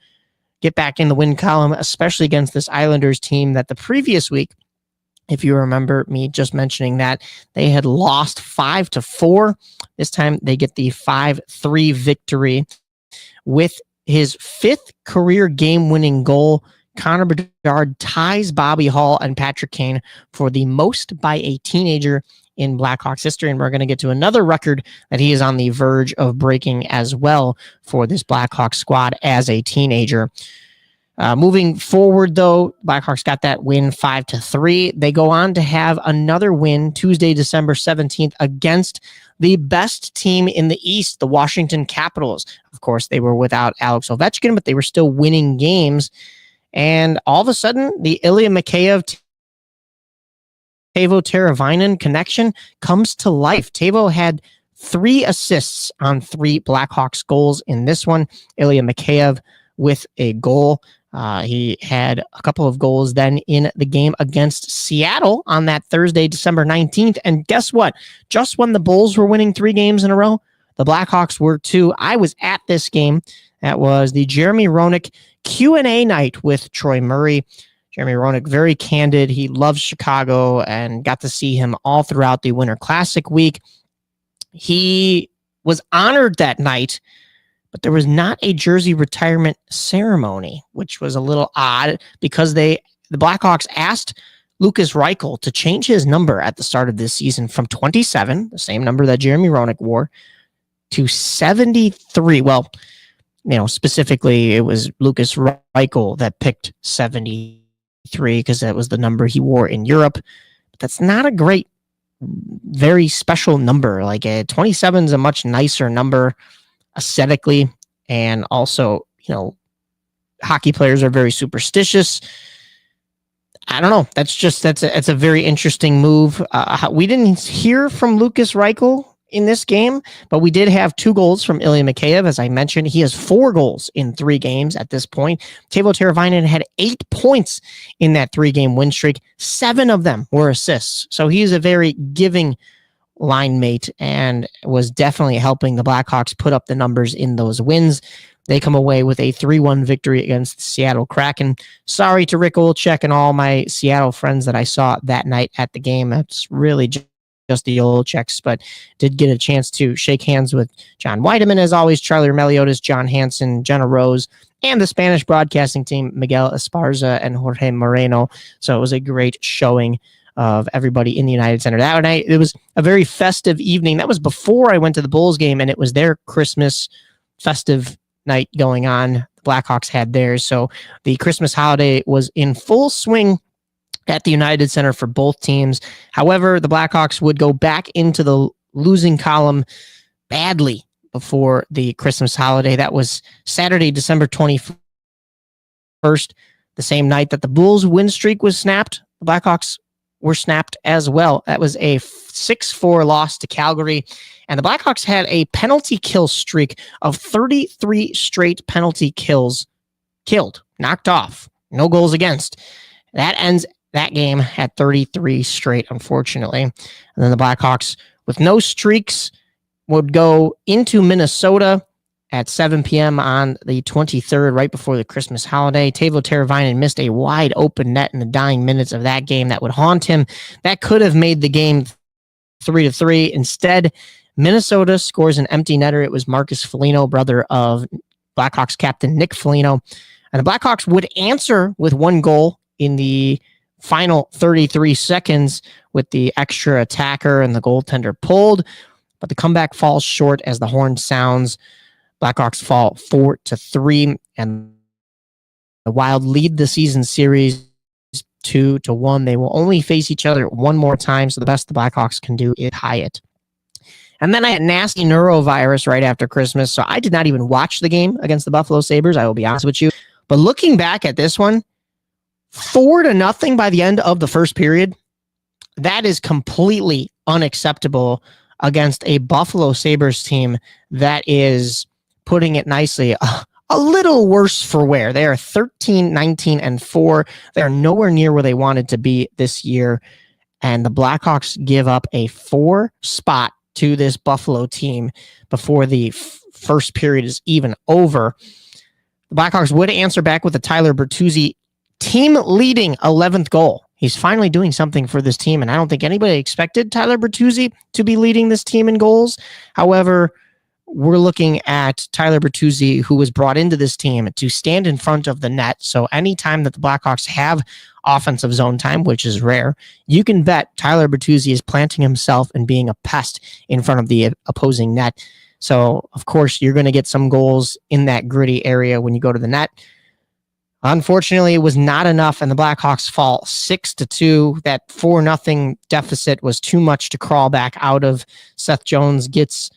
get back in the win column, especially against this Islanders team that the previous week, if you remember me just mentioning that, they had lost 5-4. This time they get the 5-3 victory with his 5th career game-winning goal. Connor Bedard ties Bobby Hall and Patrick Kane for the most by a teenager in Blackhawks history, and we're going to get to another record that he is on the verge of breaking as well for this Blackhawks squad as a teenager. Moving forward, though, Blackhawks got that win 5-3. They go on to have another win Tuesday, December 17th against the best team in the East, the Washington Capitals. Of course, they were without Alex Ovechkin, but they were still winning games. And all of a sudden, the Ilya Mikheyev Teuvo Teravainen connection comes to life. Teuvo had 3 assists on 3 Blackhawks goals in this one. Ilya Mikheyev with a goal. He had a couple of goals then in the game against Seattle on that Thursday, December 19th. And guess what? Just when the Bulls were winning 3 games in a row, the Blackhawks were too. I was at this game. That was the Jeremy Roenick Q&A night with Troy Murray. Jeremy Roenick, very candid. He loves Chicago and got to see him all throughout the Winter Classic week. He was honored that night, but there was not a jersey retirement ceremony, which was a little odd because the Blackhawks asked Lukas Reichel to change his number at the start of this season from 27, the same number that Jeremy Roenick wore, to 73. Well, specifically it was Lukas Reichel that picked 73 because that was the number he wore in Europe. But that's not a great, very special number. Like 27 is a much nicer number aesthetically, and also, hockey players are very superstitious. I don't know. That's a very interesting move. We didn't hear from Lukas Reichel in this game, but we did have 2 goals from Ilya Mikheyev. As I mentioned, he has 4 goals in 3 games at this point. Teuvo Teravainen had 8 points in that 3-game win streak. 7 of them were assists. So he's a very giving line mate and was definitely helping the Blackhawks put up the numbers in those wins. They come away with a 3-1 victory against the Seattle Kraken. Sorry to Rick Olczyk and all my Seattle friends that I saw that night at the game. That's really just the Olczyks, but did get a chance to shake hands with John Weideman, as always, Charlie Meliodas, John Hansen, Jenna Rose, and the Spanish broadcasting team, Miguel Esparza and Jorge Moreno. So it was a great showing of everybody in the United Center that night. It was a very festive evening. That was before I went to the Bulls game, and it was their Christmas festive night going on. The Blackhawks had theirs. So the Christmas holiday was in full swing at the United Center for both teams. However, the Blackhawks would go back into the losing column badly before the Christmas holiday. That was Saturday, December 21st, the same night that the Bulls win streak was snapped. The Blackhawks were snapped as well. That was a 6-4 loss to Calgary. And the Blackhawks had a penalty kill streak of 33 straight penalty kills killed, knocked off, no goals against. That ends that game at 33 straight, unfortunately. And then the Blackhawks, with no streaks, would go into Minnesota at 7 p.m. on the 23rd, right before the Christmas holiday. Teuvo Teravainen missed a wide open net in the dying minutes of that game that would haunt him. That could have made the game 3-3. Instead, Minnesota scores an empty netter. It was Marcus Foligno, brother of Blackhawks captain Nick Foligno. And the Blackhawks would answer with 1 goal in the final 33 seconds with the extra attacker and the goaltender pulled. But the comeback falls short as the horn sounds. Blackhawks fall 4-3, and the Wild lead the season series 2-1. They will only face each other one more time, so the best the Blackhawks can do is tie it. And then I had nasty neurovirus right after Christmas, so I did not even watch the game against the Buffalo Sabres, I will be honest with you. But looking back at this one, 4-0 by the end of the first period, that is completely unacceptable against a Buffalo Sabres team that is, putting it nicely, a little worse for wear. They are 13, 19, and 4. They are nowhere near where they wanted to be this year. And the Blackhawks give up a 4 spot to this Buffalo team before the first period is even over. The Blackhawks would answer back with a Tyler Bertuzzi team-leading 11th goal. He's finally doing something for this team, and I don't think anybody expected Tyler Bertuzzi to be leading this team in goals. However, we're looking at Tyler Bertuzzi, who was brought into this team to stand in front of the net. So anytime that the Blackhawks have offensive zone time, which is rare, you can bet Tyler Bertuzzi is planting himself and being a pest in front of the opposing net. So, of course, you're going to get some goals in that gritty area when you go to the net. Unfortunately, it was not enough, and the Blackhawks fall 6-2. That 4-0 deficit was too much to crawl back out of. Seth Jones gets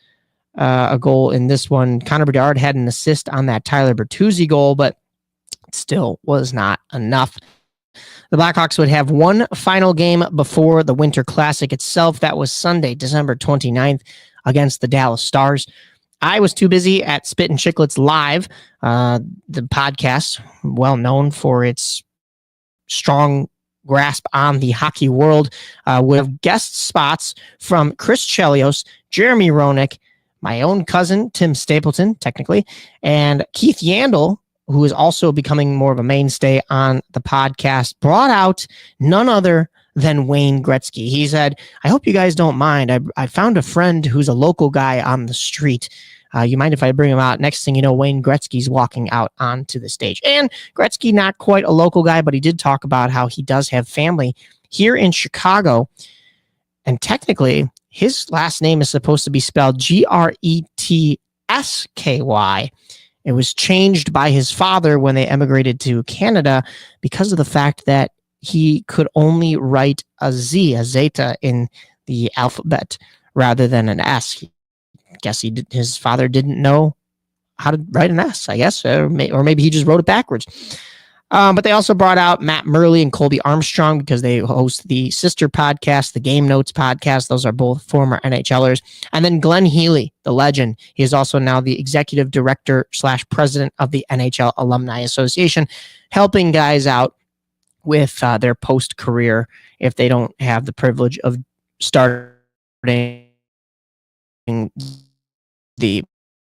a goal in this one. Connor Bedard had an assist on that Tyler Bertuzzi goal, but it still was not enough. The Blackhawks would have one final game before the Winter Classic itself. That was Sunday, December 29th against the Dallas Stars. I was too busy at Spit and Chicklets Live, the podcast, well known for its strong grasp on the hockey world, with guest spots from Chris Chelios, Jeremy Roenick, my own cousin, Tim Stapleton, technically, and Keith Yandel, who is also becoming more of a mainstay on the podcast, brought out none other than Wayne Gretzky. He said, I hope you guys don't mind. I found a friend who's a local guy on the street. You mind if I bring him out? Next thing you know, Wayne Gretzky's walking out onto the stage. And Gretzky, not quite a local guy, but he did talk about how he does have family here in Chicago. And technically, his last name is supposed to be spelled Gretzky. It was changed by his father when they emigrated to Canada because of the fact that he could only write a Z, a zeta, in the alphabet rather than an S. I guess his father didn't know how to write an S, I guess, or maybe he just wrote it backwards. But they also brought out Matt Murley and Colby Armstrong because they host the sister podcast, the Game Notes podcast. Those are both former NHLers. And then Glenn Healy, the legend. He is also now the executive director / president of the NHL Alumni Association, helping guys out with their post-career if they don't have the privilege of starting the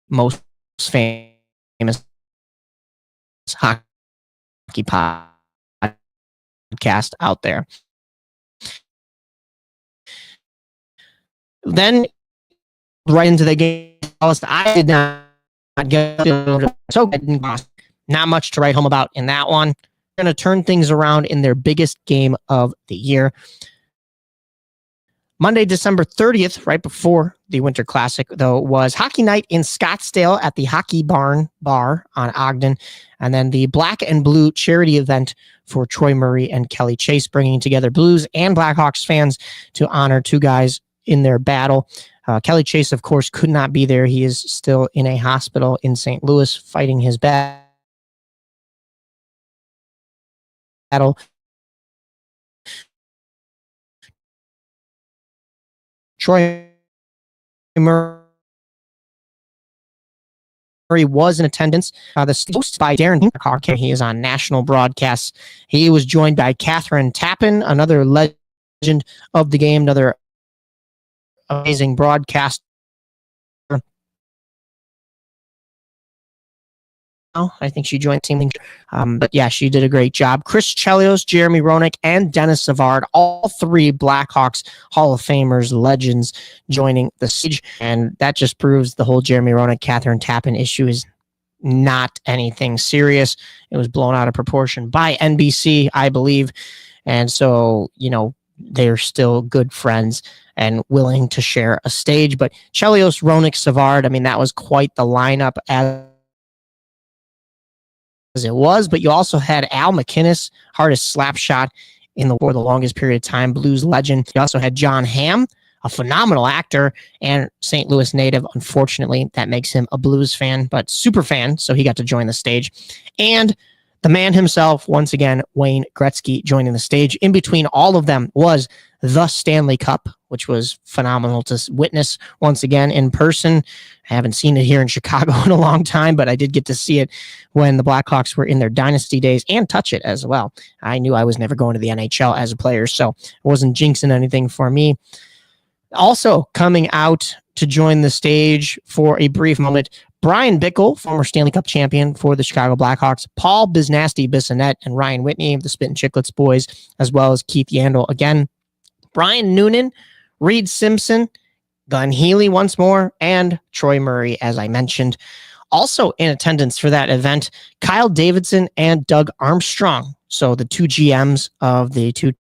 most famous hockey podcast out there. Then right into the game, I did not get so not much to write home about in that one. Going to turn things around in their biggest game of the year. Monday, December 30th, right before the Winter Classic, though, was Hockey Night in Scottsdale at the Hockey Barn Bar on Ogden, and then the Black and Blue charity event for Troy Murray and Kelly Chase, bringing together Blues and Blackhawks fans to honor two guys in their battle. Kelly Chase, of course, could not be there. He is still in a hospital in St. Louis fighting his battle. Troy Murray was in attendance. The host by Darren Hinkark. He is on national broadcasts. He was joined by Catherine Tappan, another legend of the game, another amazing broadcaster. I think she joined the team. But yeah, she did a great job. Chris Chelios, Jeremy Roenick, and Dennis Savard, all three Blackhawks Hall of Famers, legends, joining the stage. And that just proves the whole Jeremy Roenick, Catherine Tappan issue is not anything serious. It was blown out of proportion by NBC, I believe. And so, you know, they're still good friends and willing to share a stage. But Chelios, Roenick, Savard, I mean, that was quite the lineup as it was, but you also had Al McInnes, hardest slap shot for the longest period of time, Blues legend. You also had John Hamm, a phenomenal actor and St. Louis native. Unfortunately, that makes him a Blues fan, but super fan, so he got to join the stage. And the man himself, once again, Wayne Gretzky, joining the stage. In between all of them was the Stanley Cup, which was phenomenal to witness once again in person. I haven't seen it here in Chicago in a long time, but I did get to see it when the Blackhawks were in their dynasty days and touch it as well. I knew I was never going to the NHL as a player, so it wasn't jinxing anything for me. Also coming out to join the stage for a brief moment, Brian Bickle, former Stanley Cup champion for the Chicago Blackhawks, Paul Biznasty Bissonnette, and Ryan Whitney, the Spit and Chicklets boys, as well as Keith Yandel again. Brian Noonan, Reed Simpson, Glenn Healy once more, and Troy Murray, as I mentioned. Also in attendance for that event, Kyle Davidson and Doug Armstrong. So the two GMs of the two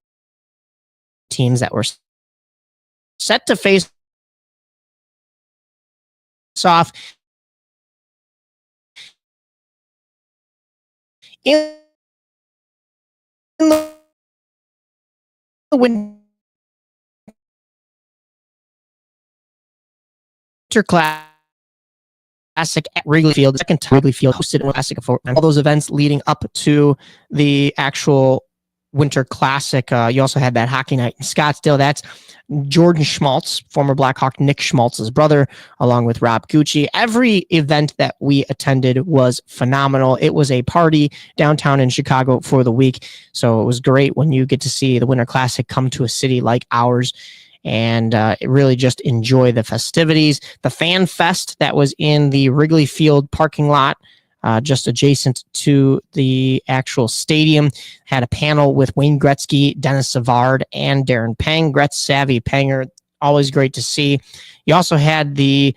teams that were set to face off in the Winter Classic at Wrigley Field. The second time Wrigley Field hosted a Classic for all those events leading up to the actual Winter Classic. You also had that hockey night in Scottsdale. That's Jordan Schmaltz, former Blackhawk Nick Schmaltz's brother, along with Rob Gucci. Every event that we attended was phenomenal. It was a party downtown in Chicago for the week. So it was great when you get to see the Winter Classic come to a city like ours and really just enjoy the festivities. The Fan Fest that was in the Wrigley Field parking lot, just adjacent to the actual stadium, had a panel with Wayne Gretzky, Dennis Savard, and Darren Pang. Gretz Savvy Panger, always great to see. You also had the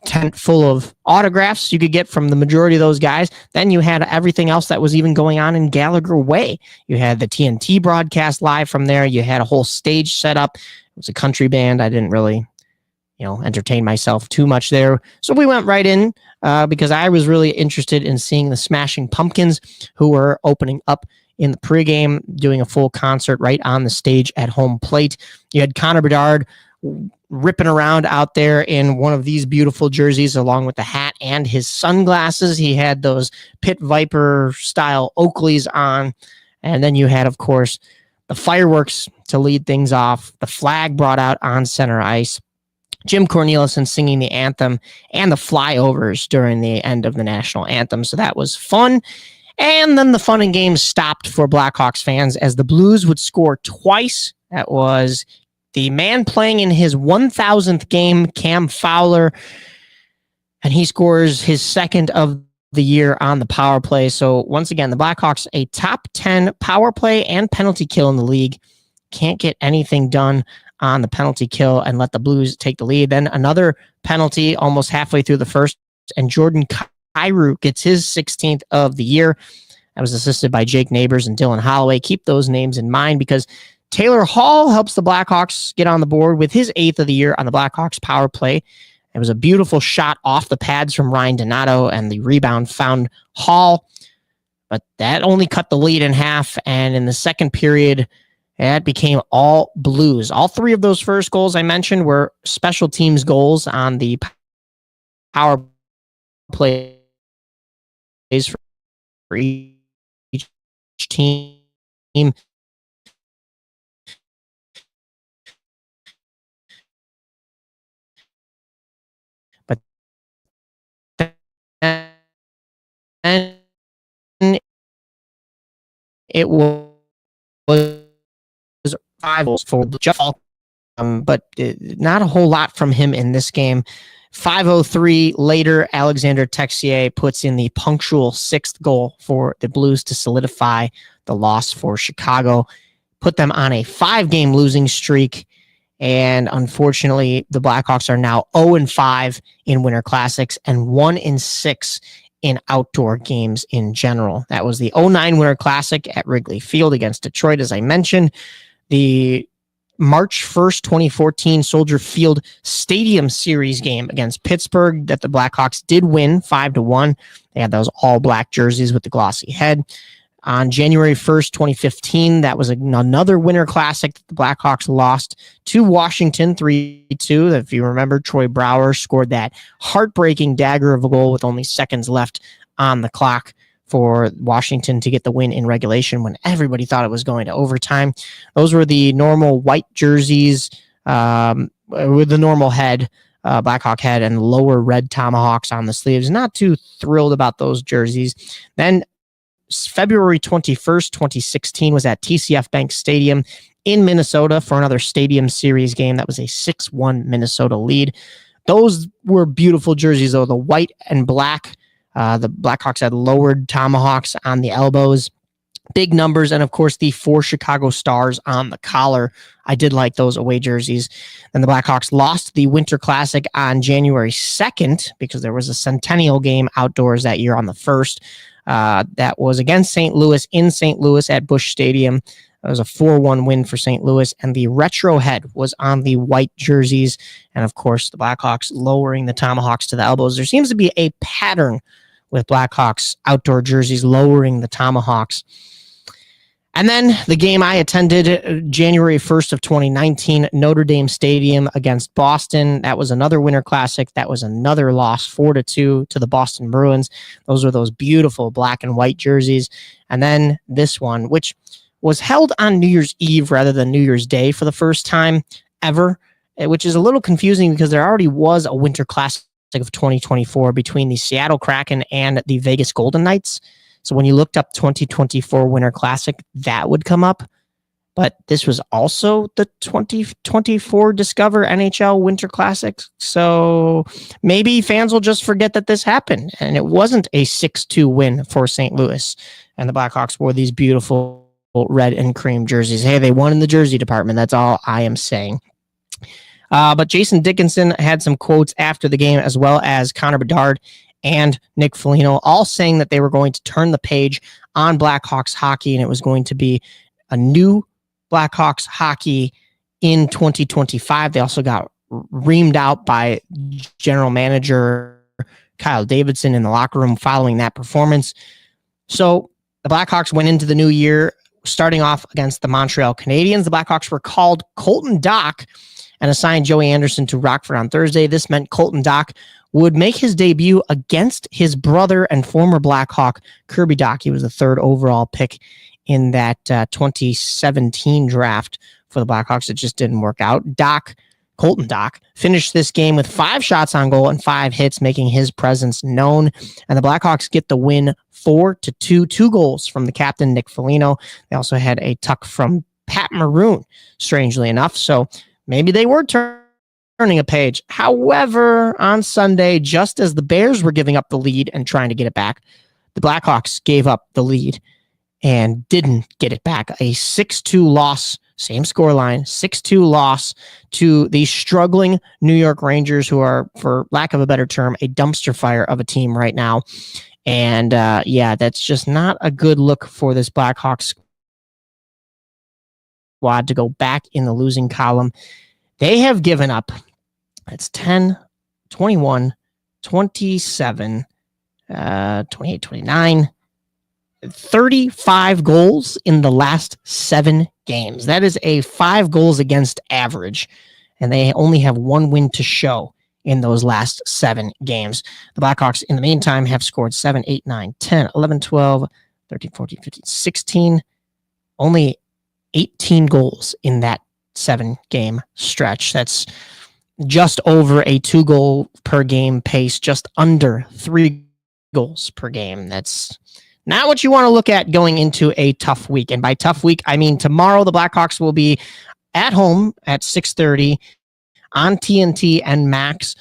tent full of autographs you could get from the majority of those guys. Then you had everything else that was even going on in Gallagher Way. You had the TNT broadcast live from there. You had a whole stage set up. It was a country band. I didn't really entertain myself too much there. So we went right in because I was really interested in seeing the Smashing Pumpkins, who were opening up in the pregame, doing a full concert right on the stage at home plate. You had Connor Bedard ripping around out there in one of these beautiful jerseys, along with the hat and his sunglasses. He had those Pit Viper style Oakleys on. And then you had, of course, the fireworks to lead things off, the flag brought out on center ice, Jim Cornelison singing the anthem, and the flyovers during the end of the national anthem. So that was fun. And then the fun and games stopped for Blackhawks fans as the Blues would score twice. That was the man playing in his 1,000th game, Cam Fowler, and he scores his second of the year on the power play. So once again, the Blackhawks, a top 10 power play and penalty kill in the league. Can't get anything done on the penalty kill and let the Blues take the lead. Then another penalty almost halfway through the first, and Jordan Kyrou gets his 16th of the year. That was assisted by Jake Neighbors and Dylan Holloway. Keep those names in mind because Taylor Hall helps the Blackhawks get on the board with his 8th of the year on the Blackhawks power play. It was a beautiful shot off the pads from Ryan Donato, and the rebound found Hall. But that only cut the lead in half, and in the second period, that became all Blues. All three of those first goals I mentioned were special teams goals on the power plays for each team. But then it was 5 goals for Jeff Falk, but not a whole lot from him in this game. 5:03 later, Alexander Texier puts in the punctual 6th goal for the Blues to solidify the loss for Chicago, put them on a 5-game losing streak, and unfortunately, the Blackhawks are now 0-5 in Winter Classics and 1-6 in outdoor games in general. That was the 2009 Winter Classic at Wrigley Field against Detroit, as I mentioned. The March 1st, 2014 Soldier Field Stadium Series game against Pittsburgh that the Blackhawks did win 5-1. They had those all black jerseys with the glossy head. On January 1st, 2015, that was another Winter Classic that the Blackhawks lost to Washington 3-2. If you remember, Troy Brouwer scored that heartbreaking dagger of a goal with only seconds left on the clock for Washington to get the win in regulation when everybody thought it was going to overtime. Those were the normal white jerseys with the normal head, Blackhawk head, and lower red tomahawks on the sleeves. Not too thrilled about those jerseys. Then February 21st, 2016 was at TCF Bank Stadium in Minnesota for another Stadium Series game. That was a 6-1 Minnesota lead. Those were beautiful jerseys, though. The white and black. The Blackhawks had lowered tomahawks on the elbows, big numbers, and of course the 4 Chicago Stars on the collar. I did like those away jerseys. And the Blackhawks lost the Winter Classic on January 2nd because there was a Centennial game outdoors that year on the 1st. That was against St. Louis in St. Louis at Busch Stadium. It was a 4-1 win for St. Louis, and the retro head was on the white jerseys. And of course, the Blackhawks lowering the tomahawks to the elbows. There seems to be a pattern with Blackhawks outdoor jerseys lowering the tomahawks. And then the game I attended, January 1st of 2019, Notre Dame Stadium against Boston. That was another Winter Classic. That was another loss, 4-2 to the Boston Bruins. Those were those beautiful black and white jerseys. And then this one, which was held on New Year's Eve rather than New Year's Day for the first time ever, which is a little confusing because there already was a Winter Classic of 2024 between the Seattle Kraken and the Vegas Golden Knights. So when you looked up 2024 Winter Classic, that would come up. But this was also the 2024 Discover NHL Winter Classic. So maybe fans will just forget that this happened. And it wasn't a 6-2 win for St. Louis. And the Blackhawks wore these beautiful red and cream jerseys. Hey, they won in the jersey department. That's all I am saying. But Jason Dickinson had some quotes after the game, as well as Connor Bedard and Nick Foligno, all saying that they were going to turn the page on Blackhawks hockey, and it was going to be a new Blackhawks hockey in 2025. They also got reamed out by general manager Kyle Davidson in the locker room following that performance. So the Blackhawks went into the new year starting off against the Montreal Canadiens. The Blackhawks were called Colton Dach and assigned Joey Anderson to Rockford on Thursday. This meant Colton Dach would make his debut against his brother and former Blackhawk, Kirby Dach. He was the 3rd overall pick in that 2017 draft for the Blackhawks. It just didn't work out. Colton Dach finished this game with 5 shots on goal and 5 hits, making his presence known. And the Blackhawks get the win 4-2, 2 goals from the captain, Nick Foligno. They also had a tuck from Pat Maroon, strangely enough. So maybe they were turning a page. However, on Sunday, just as the Bears were giving up the lead and trying to get it back, the Blackhawks gave up the lead and didn't get it back. A 6-2 loss, same scoreline, 6-2 loss to the struggling New York Rangers, who are, for lack of a better term, a dumpster fire of a team right now. And that's just not a good look for this Blackhawks squad to go back in the losing column. They have given up. It's 10, 21, 27, 28, 29, 35 goals in the last 7 games. That is a 5 goals against average, and they only have 1 win to show in those last 7 games. The Blackhawks, in the meantime, have scored 7, 8, 9, 10, 11, 12, 13, 14, 15, 16, only 18 goals in that 7-game stretch. That's just over a 2-goal per game pace, just under 3 goals per game. That's not what you want to look at going into a tough week. And by tough week, I mean tomorrow the Blackhawks will be at home at 6:30 on TNT and Max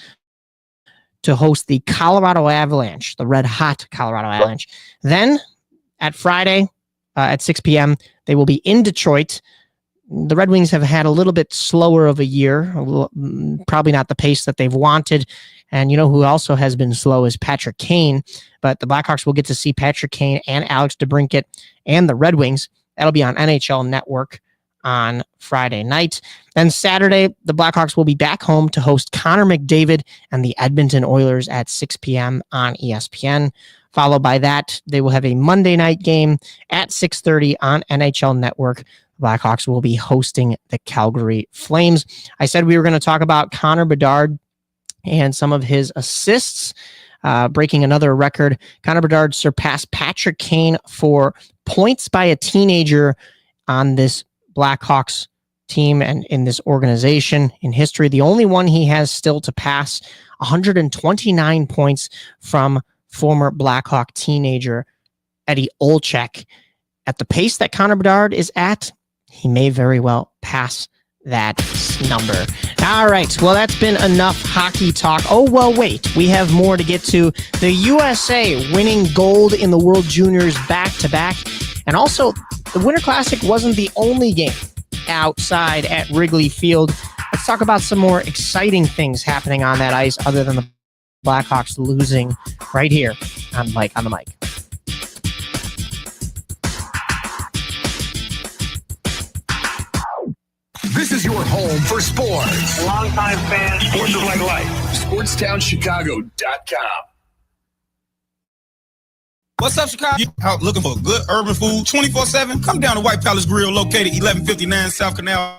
to host the Colorado Avalanche, the red-hot Colorado Avalanche. Then at Friday at 6 p.m., they will be in Detroit. The Red Wings have had a little bit slower of a year, probably not the pace that they've wanted. And you know who also has been slow is Patrick Kane. But the Blackhawks will get to see Patrick Kane and Alex DeBrincat and the Red Wings. That'll be on NHL Network on Friday night. Then Saturday, the Blackhawks will be back home to host Connor McDavid and the Edmonton Oilers at 6 p.m. on ESPN. Followed by that, they will have a Monday night game at 6:30 on NHL Network. Blackhawks will be hosting the Calgary Flames. I said we were going to talk about Connor Bedard and some of his assists. breaking another record. Connor Bedard surpassed Patrick Kane for points by a teenager on this Blackhawks team and in this organization in history. The only one he has still to pass, 129 points from former Blackhawk teenager Eddie Olczyk. At the pace that Connor Bedard is at, he may very well pass that number. All right, well, that's been enough hockey talk. Oh, well, wait, we have more to get to. The USA winning gold in the World Juniors back-to-back. And also, the Winter Classic wasn't the only game outside at Wrigley Field. Let's talk about some more exciting things happening on that ice other than the Blackhawks losing right here on the mic. This is your home for sports. Longtime fans, sports is like life. SportsTownChicago.com. What's up, Chicago? Out looking for good urban food 24/7? Come down to White Palace Grill, located 1159 South Canal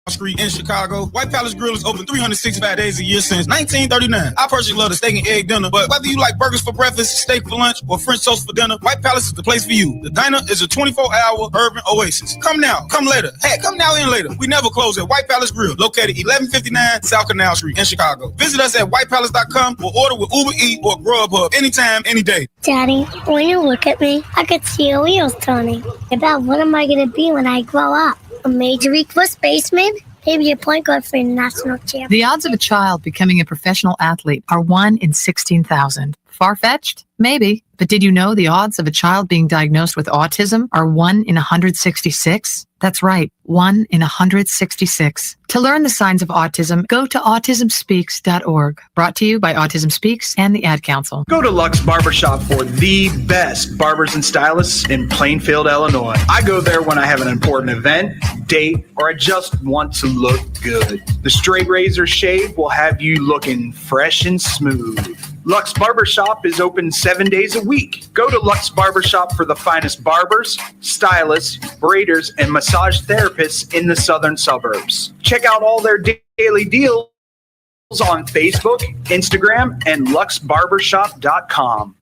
Street in Chicago. White Palace Grill is open 365 days a year since 1939. I personally love the steak and egg dinner, but whether you like burgers for breakfast, steak for lunch, or French toast for dinner, White Palace is the place for you. The diner is a 24-hour urban oasis. Come now, come later. Hey, come now and later. We never close at White Palace Grill, located 1159 South Canal Street in Chicago. Visit us at whitepalace.com or order with Uber Eats or Grubhub anytime, any day. Daddy, when you look at me, I could see your wheels turning. About what am I going to be when I grow up? A major league first baseman? Maybe a point guard for a national champion. The odds of a child becoming a professional athlete are 1 in 16,000. Far-fetched? Maybe. But did you know the odds of a child being diagnosed with autism are 1 in 166? That's right, 1 in 166. To learn the signs of autism, go to autismspeaks.org. Brought to you by Autism Speaks and the Ad Council. Go to Lux Barbershop for the best barbers and stylists in Plainfield, Illinois. I go there when I have an important event, date, or I just want to look good. The straight razor shave will have you looking fresh and smooth. Lux Barbershop is open 7 days a week. Go to Lux Barbershop for the finest barbers, stylists, braiders, and massage therapists in the southern suburbs. Check out all their daily deals on Facebook, Instagram, and luxbarbershop.com.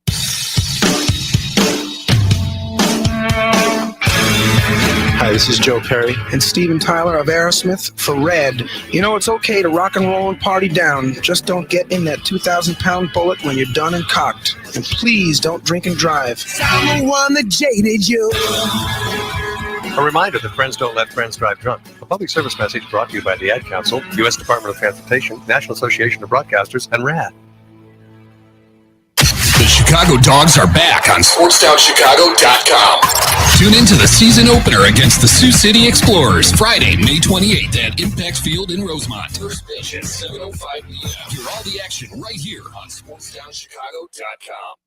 Hi, this is Joe Perry and Steven Tyler of Aerosmith for Red. You know, it's okay to rock and roll and party down. Just don't get in that 2,000-pound bullet when you're done and cocked. And please don't drink and drive. I'm the one that jaded you. A reminder that friends don't let friends drive drunk. A public service message brought to you by the Ad Council, U.S. Department of Transportation, National Association of Broadcasters, and RAD. The Chicago Dogs are back on SportsTownChicago.com. Tune in to the season opener against the Sioux City Explorers, Friday, May 28th at Impact Field in Rosemont. First pitch at 7:05 p.m. Hear all the action right here on SportsTownChicago.com.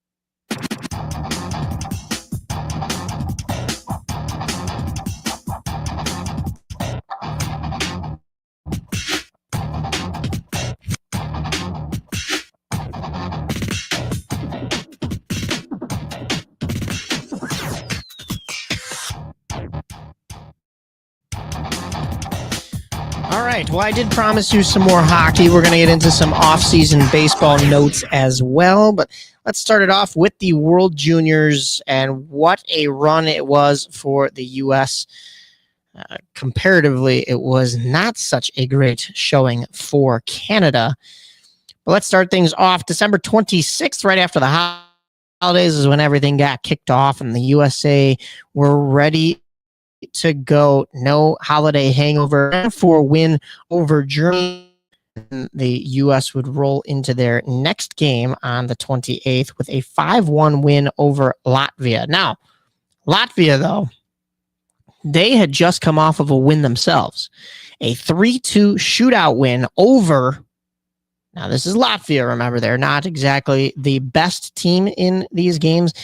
All right. Well, I did promise you some more hockey. We're going to get into some off-season baseball notes as well. But let's start it off with the World Juniors and what a run it was for the U.S. Comparatively, it was not such a great showing for Canada. But let's start things off. December 26th, right after the holidays, is when everything got kicked off, and the USA were ready to go. No holiday hangover for a win over Germany. The U.S. would roll into their next game on the 28th with a 5-1 win over Latvia. Now, Latvia, though, they had just come off of a win themselves. A 3-2 shootout win over... Now, this is Latvia, remember. They're not exactly the best team in these games.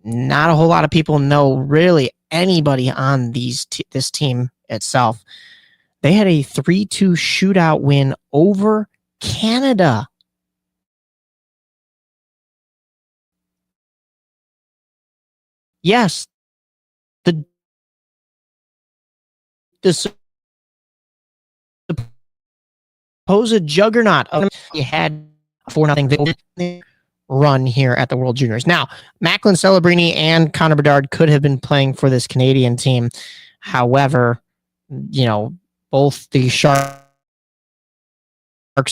Not a whole lot of people know really anybody on this team itself. They had a 3-2 shootout win over Canada. Yes, the supposed juggernaut of you had a 4-0 victory run here at the World Juniors. Now, Macklin Celebrini and Connor Bedard could have been playing for this Canadian team. However, both the Sharks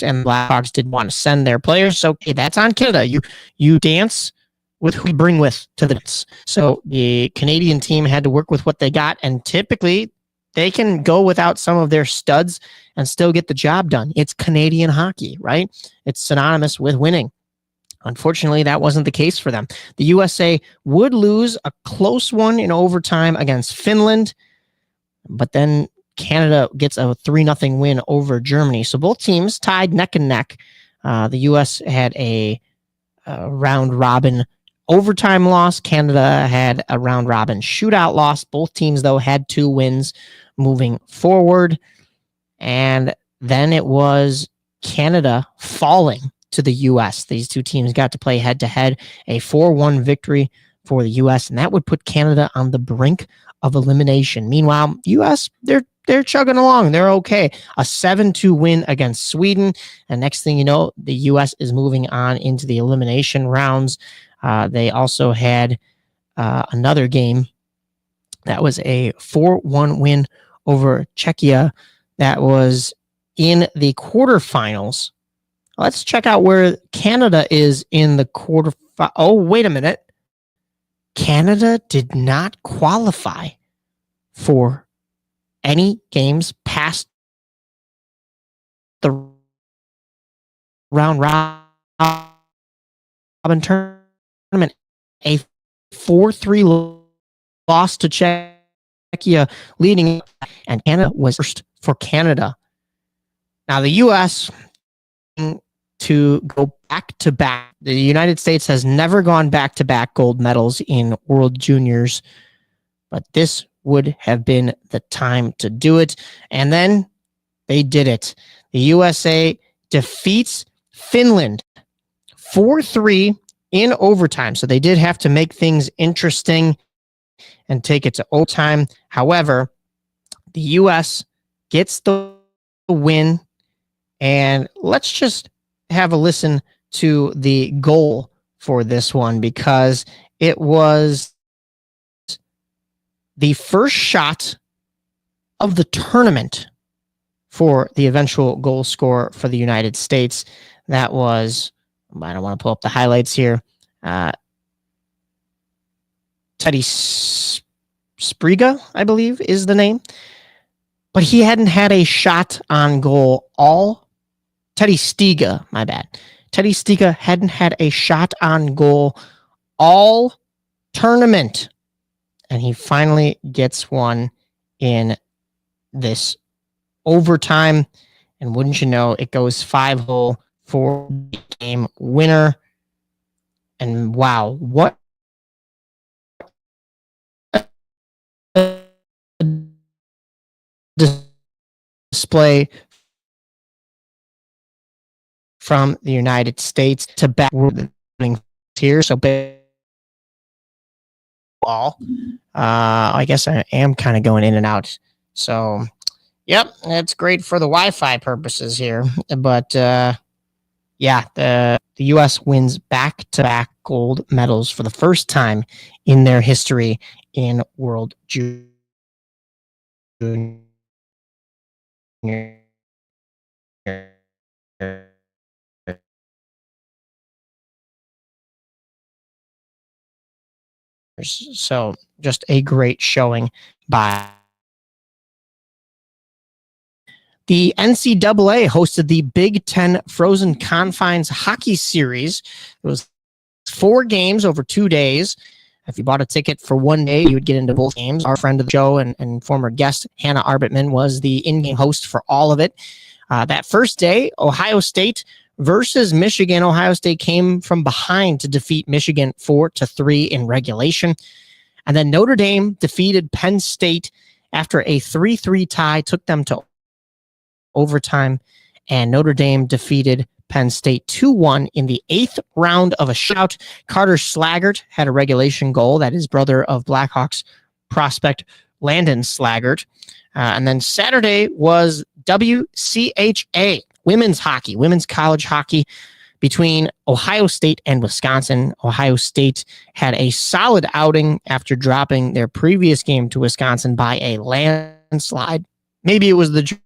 and Blackhawks didn't want to send their players. So that's on Canada. You dance with who you bring with to the dance. So the Canadian team had to work with what they got, and typically they can go without some of their studs and still get the job done. It's Canadian hockey, right? It's synonymous with winning. Unfortunately, that wasn't the case for them. The USA would lose a close one in overtime against Finland, but then Canada gets a 3-0 win over Germany. So both teams tied neck and neck. The U.S. had a round-robin overtime loss. Canada had a round-robin shootout loss. Both teams, though, had 2 wins moving forward. And then it was Canada falling to the U.S. These two teams got to play head-to-head, a 4-1 victory for the U.S., and that would put Canada on the brink of elimination. Meanwhile, U.S., they're chugging along. They're okay. A 7-2 win against Sweden. And next thing you know, the U.S. is moving on into the elimination rounds. They also had another game that was a 4-1 win over Czechia. That was in the quarterfinals. Let's check out where Canada is in the quarterfinals. Oh, wait a minute. Canada did not qualify for any games past the round robin tournament. A 4-3 loss to Czechia leading, and Canada was first for Canada. Now the U.S. to go back-to-back. The United States has never gone back-to-back gold medals in World Juniors, but this would have been the time to do it. And then they did it. The USA defeats Finland 4-3 in overtime. So they did have to make things interesting and take it to overtime. However, the U.S. gets the win. And let's just have a listen to the goal for this one, because it was the first shot of the tournament for the eventual goal scorer for the United States. That was, I don't want to pull up the highlights here, Teddy Spriga, I believe is the name. But he hadn't had a shot on goal Teddy Stiga, my bad. Teddy Stiga hadn't had a shot on goal all tournament. And he finally gets one in this overtime. And wouldn't you know, it goes 5-0 for the game winner. And wow, what display from the United States to back here. So ball. I guess I am kind of going in and out. So, yep, that's great for the Wi-Fi purposes here. But yeah, the U.S. wins back-to-back gold medals for the first time in their history in World Junior. So just a great showing by the NCAA hosted the Big Ten Frozen Confines Hockey Series. It was 4 games over 2 days. If you bought a ticket for 1 day, you would get into both games. Our friend of the show and former guest, Hannah Arbitman, was the in-game host for all of it. That first day, Ohio State versus Michigan. Ohio State came from behind to defeat Michigan 4-3 in regulation. And then Notre Dame defeated Penn State after a 3-3 tie, took them to overtime. And Notre Dame defeated Penn State 2-1 in the 8th round of a shootout. Carter Slaggert had a regulation goal. That is brother of Blackhawks prospect Landon Slaggert. And then Saturday was WCHA, women's hockey, women's college hockey. between Ohio State and Wisconsin. Ohio State had a solid outing after dropping their previous game to Wisconsin by a landslide. Maybe it was the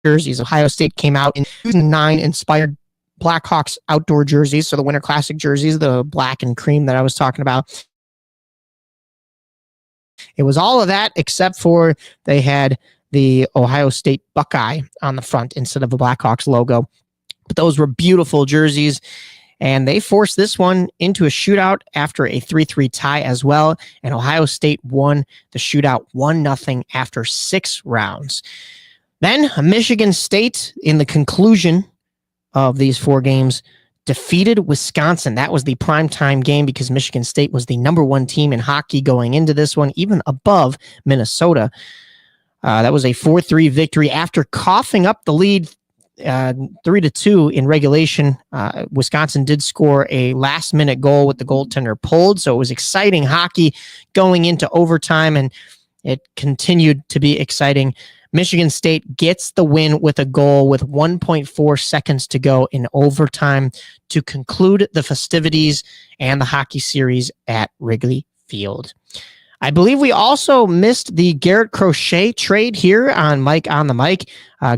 jerseys. Ohio State came out in 2009 inspired Blackhawks outdoor jerseys, so the Winter Classic jerseys, the black and cream that I was talking about. It was all of that except for they had the Ohio State Buckeye on the front instead of the Blackhawks logo. But those were beautiful jerseys, and they forced this one into a shootout after a 3-3 tie as well, and Ohio State won the shootout 1-0 after 6 rounds. Then Michigan State, in the conclusion of these 4 games, defeated Wisconsin. That was the primetime game because Michigan State was the number 1 team in hockey going into this one, even above Minnesota. That was a 4-3 victory after coughing up the lead 3-2 in regulation. Wisconsin did score a last-minute goal with the goaltender pulled, so it was exciting hockey going into overtime, and it continued to be exciting. Michigan State gets the win with a goal with 1.4 seconds to go in overtime to conclude the festivities and the hockey series at Wrigley Field. I believe we also missed the Garrett Crochet trade here on Mike on the Mic.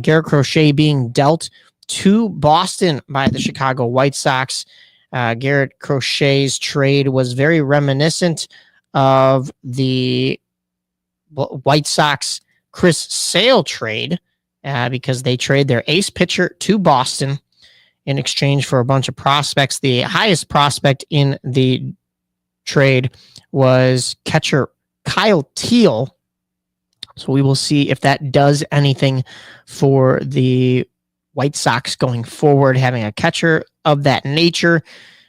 Garrett Crochet being dealt to Boston by the Chicago White Sox. Garrett Crochet's trade was very reminiscent of the White Sox Chris Sale trade because they trade their ace pitcher to Boston in exchange for a bunch of prospects. The highest prospect in the trade was catcher Kyle Teal. So we will see if that does anything for the White Sox going forward, having a catcher of that nature.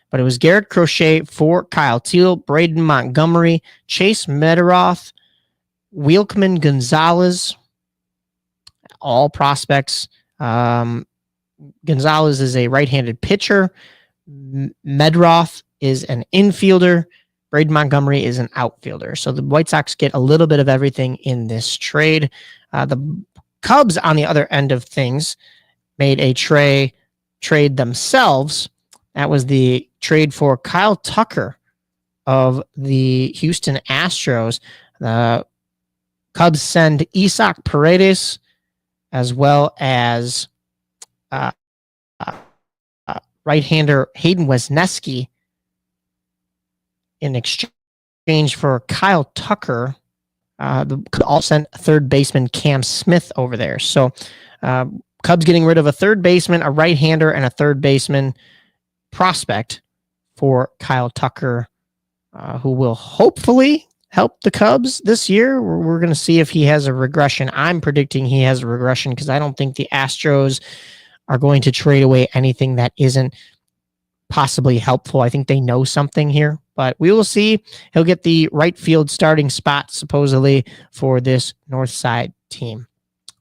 But it was Garrett Crochet for Kyle Teal, Braden Montgomery, Chase Mederoth, Wilkman Gonzalez, all prospects. Gonzalez is a right-handed pitcher. Medroth is an infielder. Braden Montgomery is an outfielder. So the White Sox get a little bit of everything in this trade. The Cubs, on the other end of things, made a trade themselves. That was the trade for Kyle Tucker of the Houston Astros. The Cubs send Isaac Paredes as well as right-hander Hayden Wesneski in exchange for Kyle Tucker. The Cubs all sent third baseman Cam Smith over there. So Cubs getting rid of a third baseman, a right-hander, and a third baseman prospect for Kyle Tucker, who will hopefully help the Cubs this year. We're going to see if he has a regression. I'm predicting he has a regression because I don't think the Astros are going to trade away anything that isn't possibly helpful. I think they know something here, but we will see. He'll get the right field starting spot supposedly for this North Side team.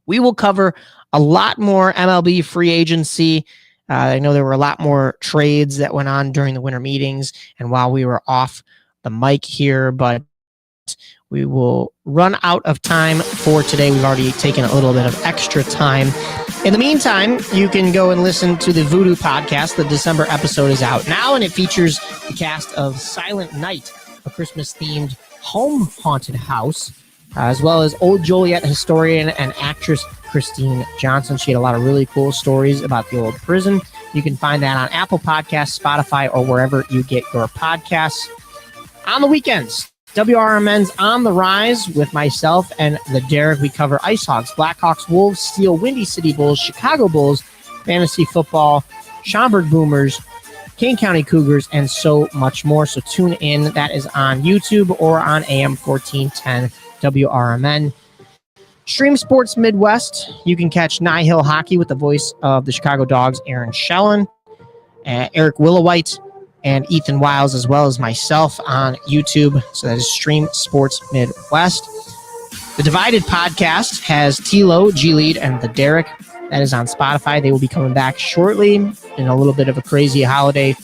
We will cover a lot more MLB free agency. I know there were a lot more trades that went on during the winter meetings and while we were off the mic here, but we will run out of time for today. We've already taken a little bit of extra time. In the meantime, you can go and listen to the Voodoo podcast. The December episode is out now, and it features the cast of Silent Night, a Christmas-themed home haunted house, as well as Old Joliet historian and actress Christine Johnson. She had a lot of really cool stories about the old prison. You can find that on Apple Podcasts, Spotify, or wherever you get your podcasts. On the weekends, WRMN's On the Rise with myself and the Derek. We cover Ice Hogs, Blackhawks, Wolves, Steel, Windy City Bulls, Chicago Bulls, fantasy football, Schaumburg Boomers, Kane County Cougars, and so much more. So tune in. That is on YouTube or on AM 1410 WRMN. Stream Sports Midwest. You can catch Nye Hill Hockey with the voice of the Chicago Dogs, Aaron Schellen, Eric Willowhite, and Ethan Wiles, as well as myself on YouTube. So that is Stream Sports Midwest. The Divided podcast has Tilo, G-Lead, and the Derek. That is on Spotify. They will be coming back shortly in a little bit of a crazy holiday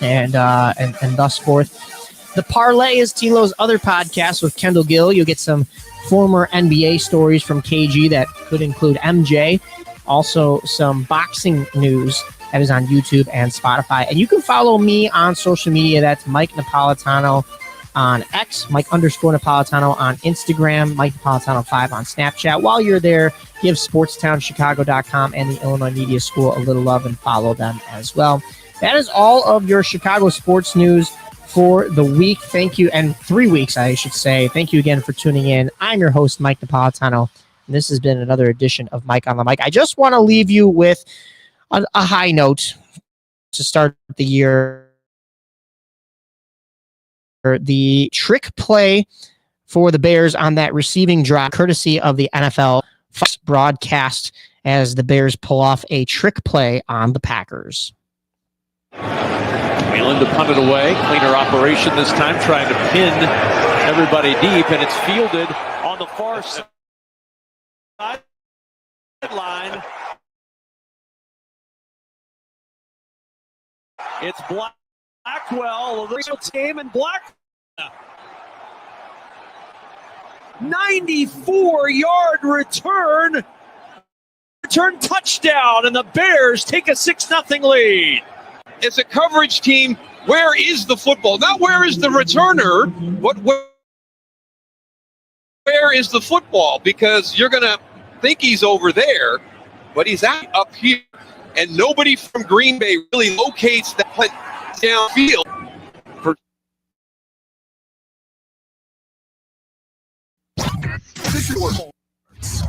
and thus forth. The Parlay is Tilo's other podcast with Kendall Gill. You'll get some former NBA stories from KG that could include MJ. Also some boxing news That is on YouTube and Spotify. And you can follow me on social media. That's Mike Napolitano on X, Mike_Napolitano on Instagram, Mike Napolitano 5 on Snapchat. While you're there, give SportsTownChicago.com and the Illinois Media School a little love and follow them as well. That is all of your Chicago sports news for the week. Thank you, and 3 weeks, I should say. Thank you again for tuning in. I'm your host, Mike Napolitano, and this has been another edition of Mike on the Mic. I just want to leave you with a high note to start the year. The trick play for the Bears on that receiving drive, courtesy of the NFL Fox broadcast, as the Bears pull off a trick play on the Packers. Wheeling to punt it away. Cleaner operation this time, trying to pin everybody deep, and it's fielded on the far side line. It's Blackwell, the real team, and Black. 94-yard return touchdown, and the Bears take a 6-0 lead. As a coverage team, where is the football? Not where is the returner, but where is the football? Because you're going to think he's over there, but he's up here. And nobody from Green Bay really locates that play downfield.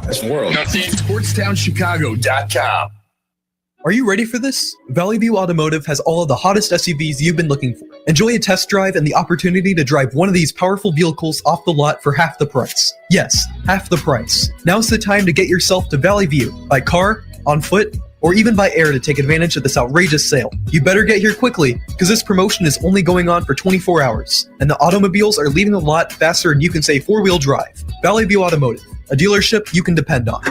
That's world. SportsTownChicago.com. Are you ready for this? Valley View Automotive has all of the hottest SUVs you've been looking for. Enjoy a test drive and the opportunity to drive one of these powerful vehicles off the lot for half the price. Yes, half the price. Now's the time to get yourself to Valley View by car, on foot, or even by air to take advantage of this outrageous sale. You better get here quickly, because this promotion is only going on for 24 hours, and the automobiles are leaving the lot faster than you can say four-wheel drive. Valley View Automotive, a dealership you can depend on.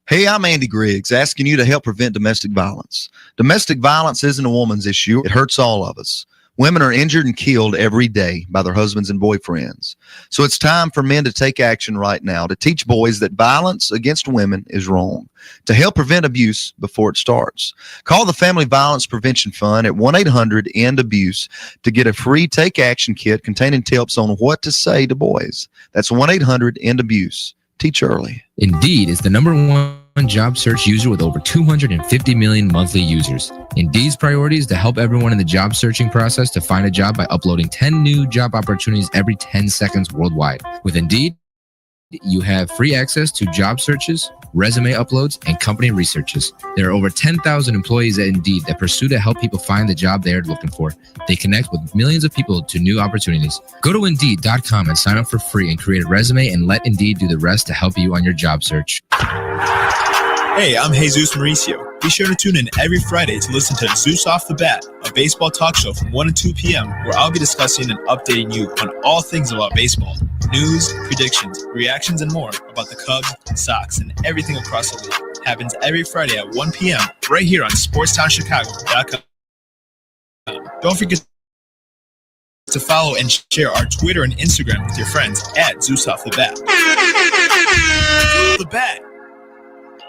Hey, I'm Andy Griggs, asking you to help prevent domestic violence. Domestic violence isn't a woman's issue. It hurts all of us. Women are injured and killed every day by their husbands and boyfriends. So it's time for men to take action right now to teach boys that violence against women is wrong, to help prevent abuse before it starts. Call the Family Violence Prevention Fund at 1-800-END-ABUSE to get a free Take Action kit containing tips on what to say to boys. That's 1-800-END-ABUSE. Teach early. Indeed is the #1 job search user with over 250 million monthly users. Indeed's priority is to help everyone in the job searching process to find a job by uploading 10 new job opportunities every 10 seconds worldwide. With Indeed, you have free access to job searches, resume uploads, and company researches. There are over 10,000 employees at Indeed that pursue to help people find the job they are looking for. They connect with millions of people to new opportunities. Go to Indeed.com and sign up for free and create a resume, and let Indeed do the rest to help you on your job search. Hey, I'm Jesus Mauricio. Be sure to tune in every Friday to listen to Zeus Off the Bat, a baseball talk show from 1 to 2 p.m. where I'll be discussing and updating you on all things about baseball. News, predictions, reactions, and more about the Cubs, Sox, and everything across the league. Happens every Friday at 1 p.m. right here on SportsTownChicago.com. Don't forget to follow and share our Twitter and Instagram with your friends at Zeus Off the Bat. The Bat.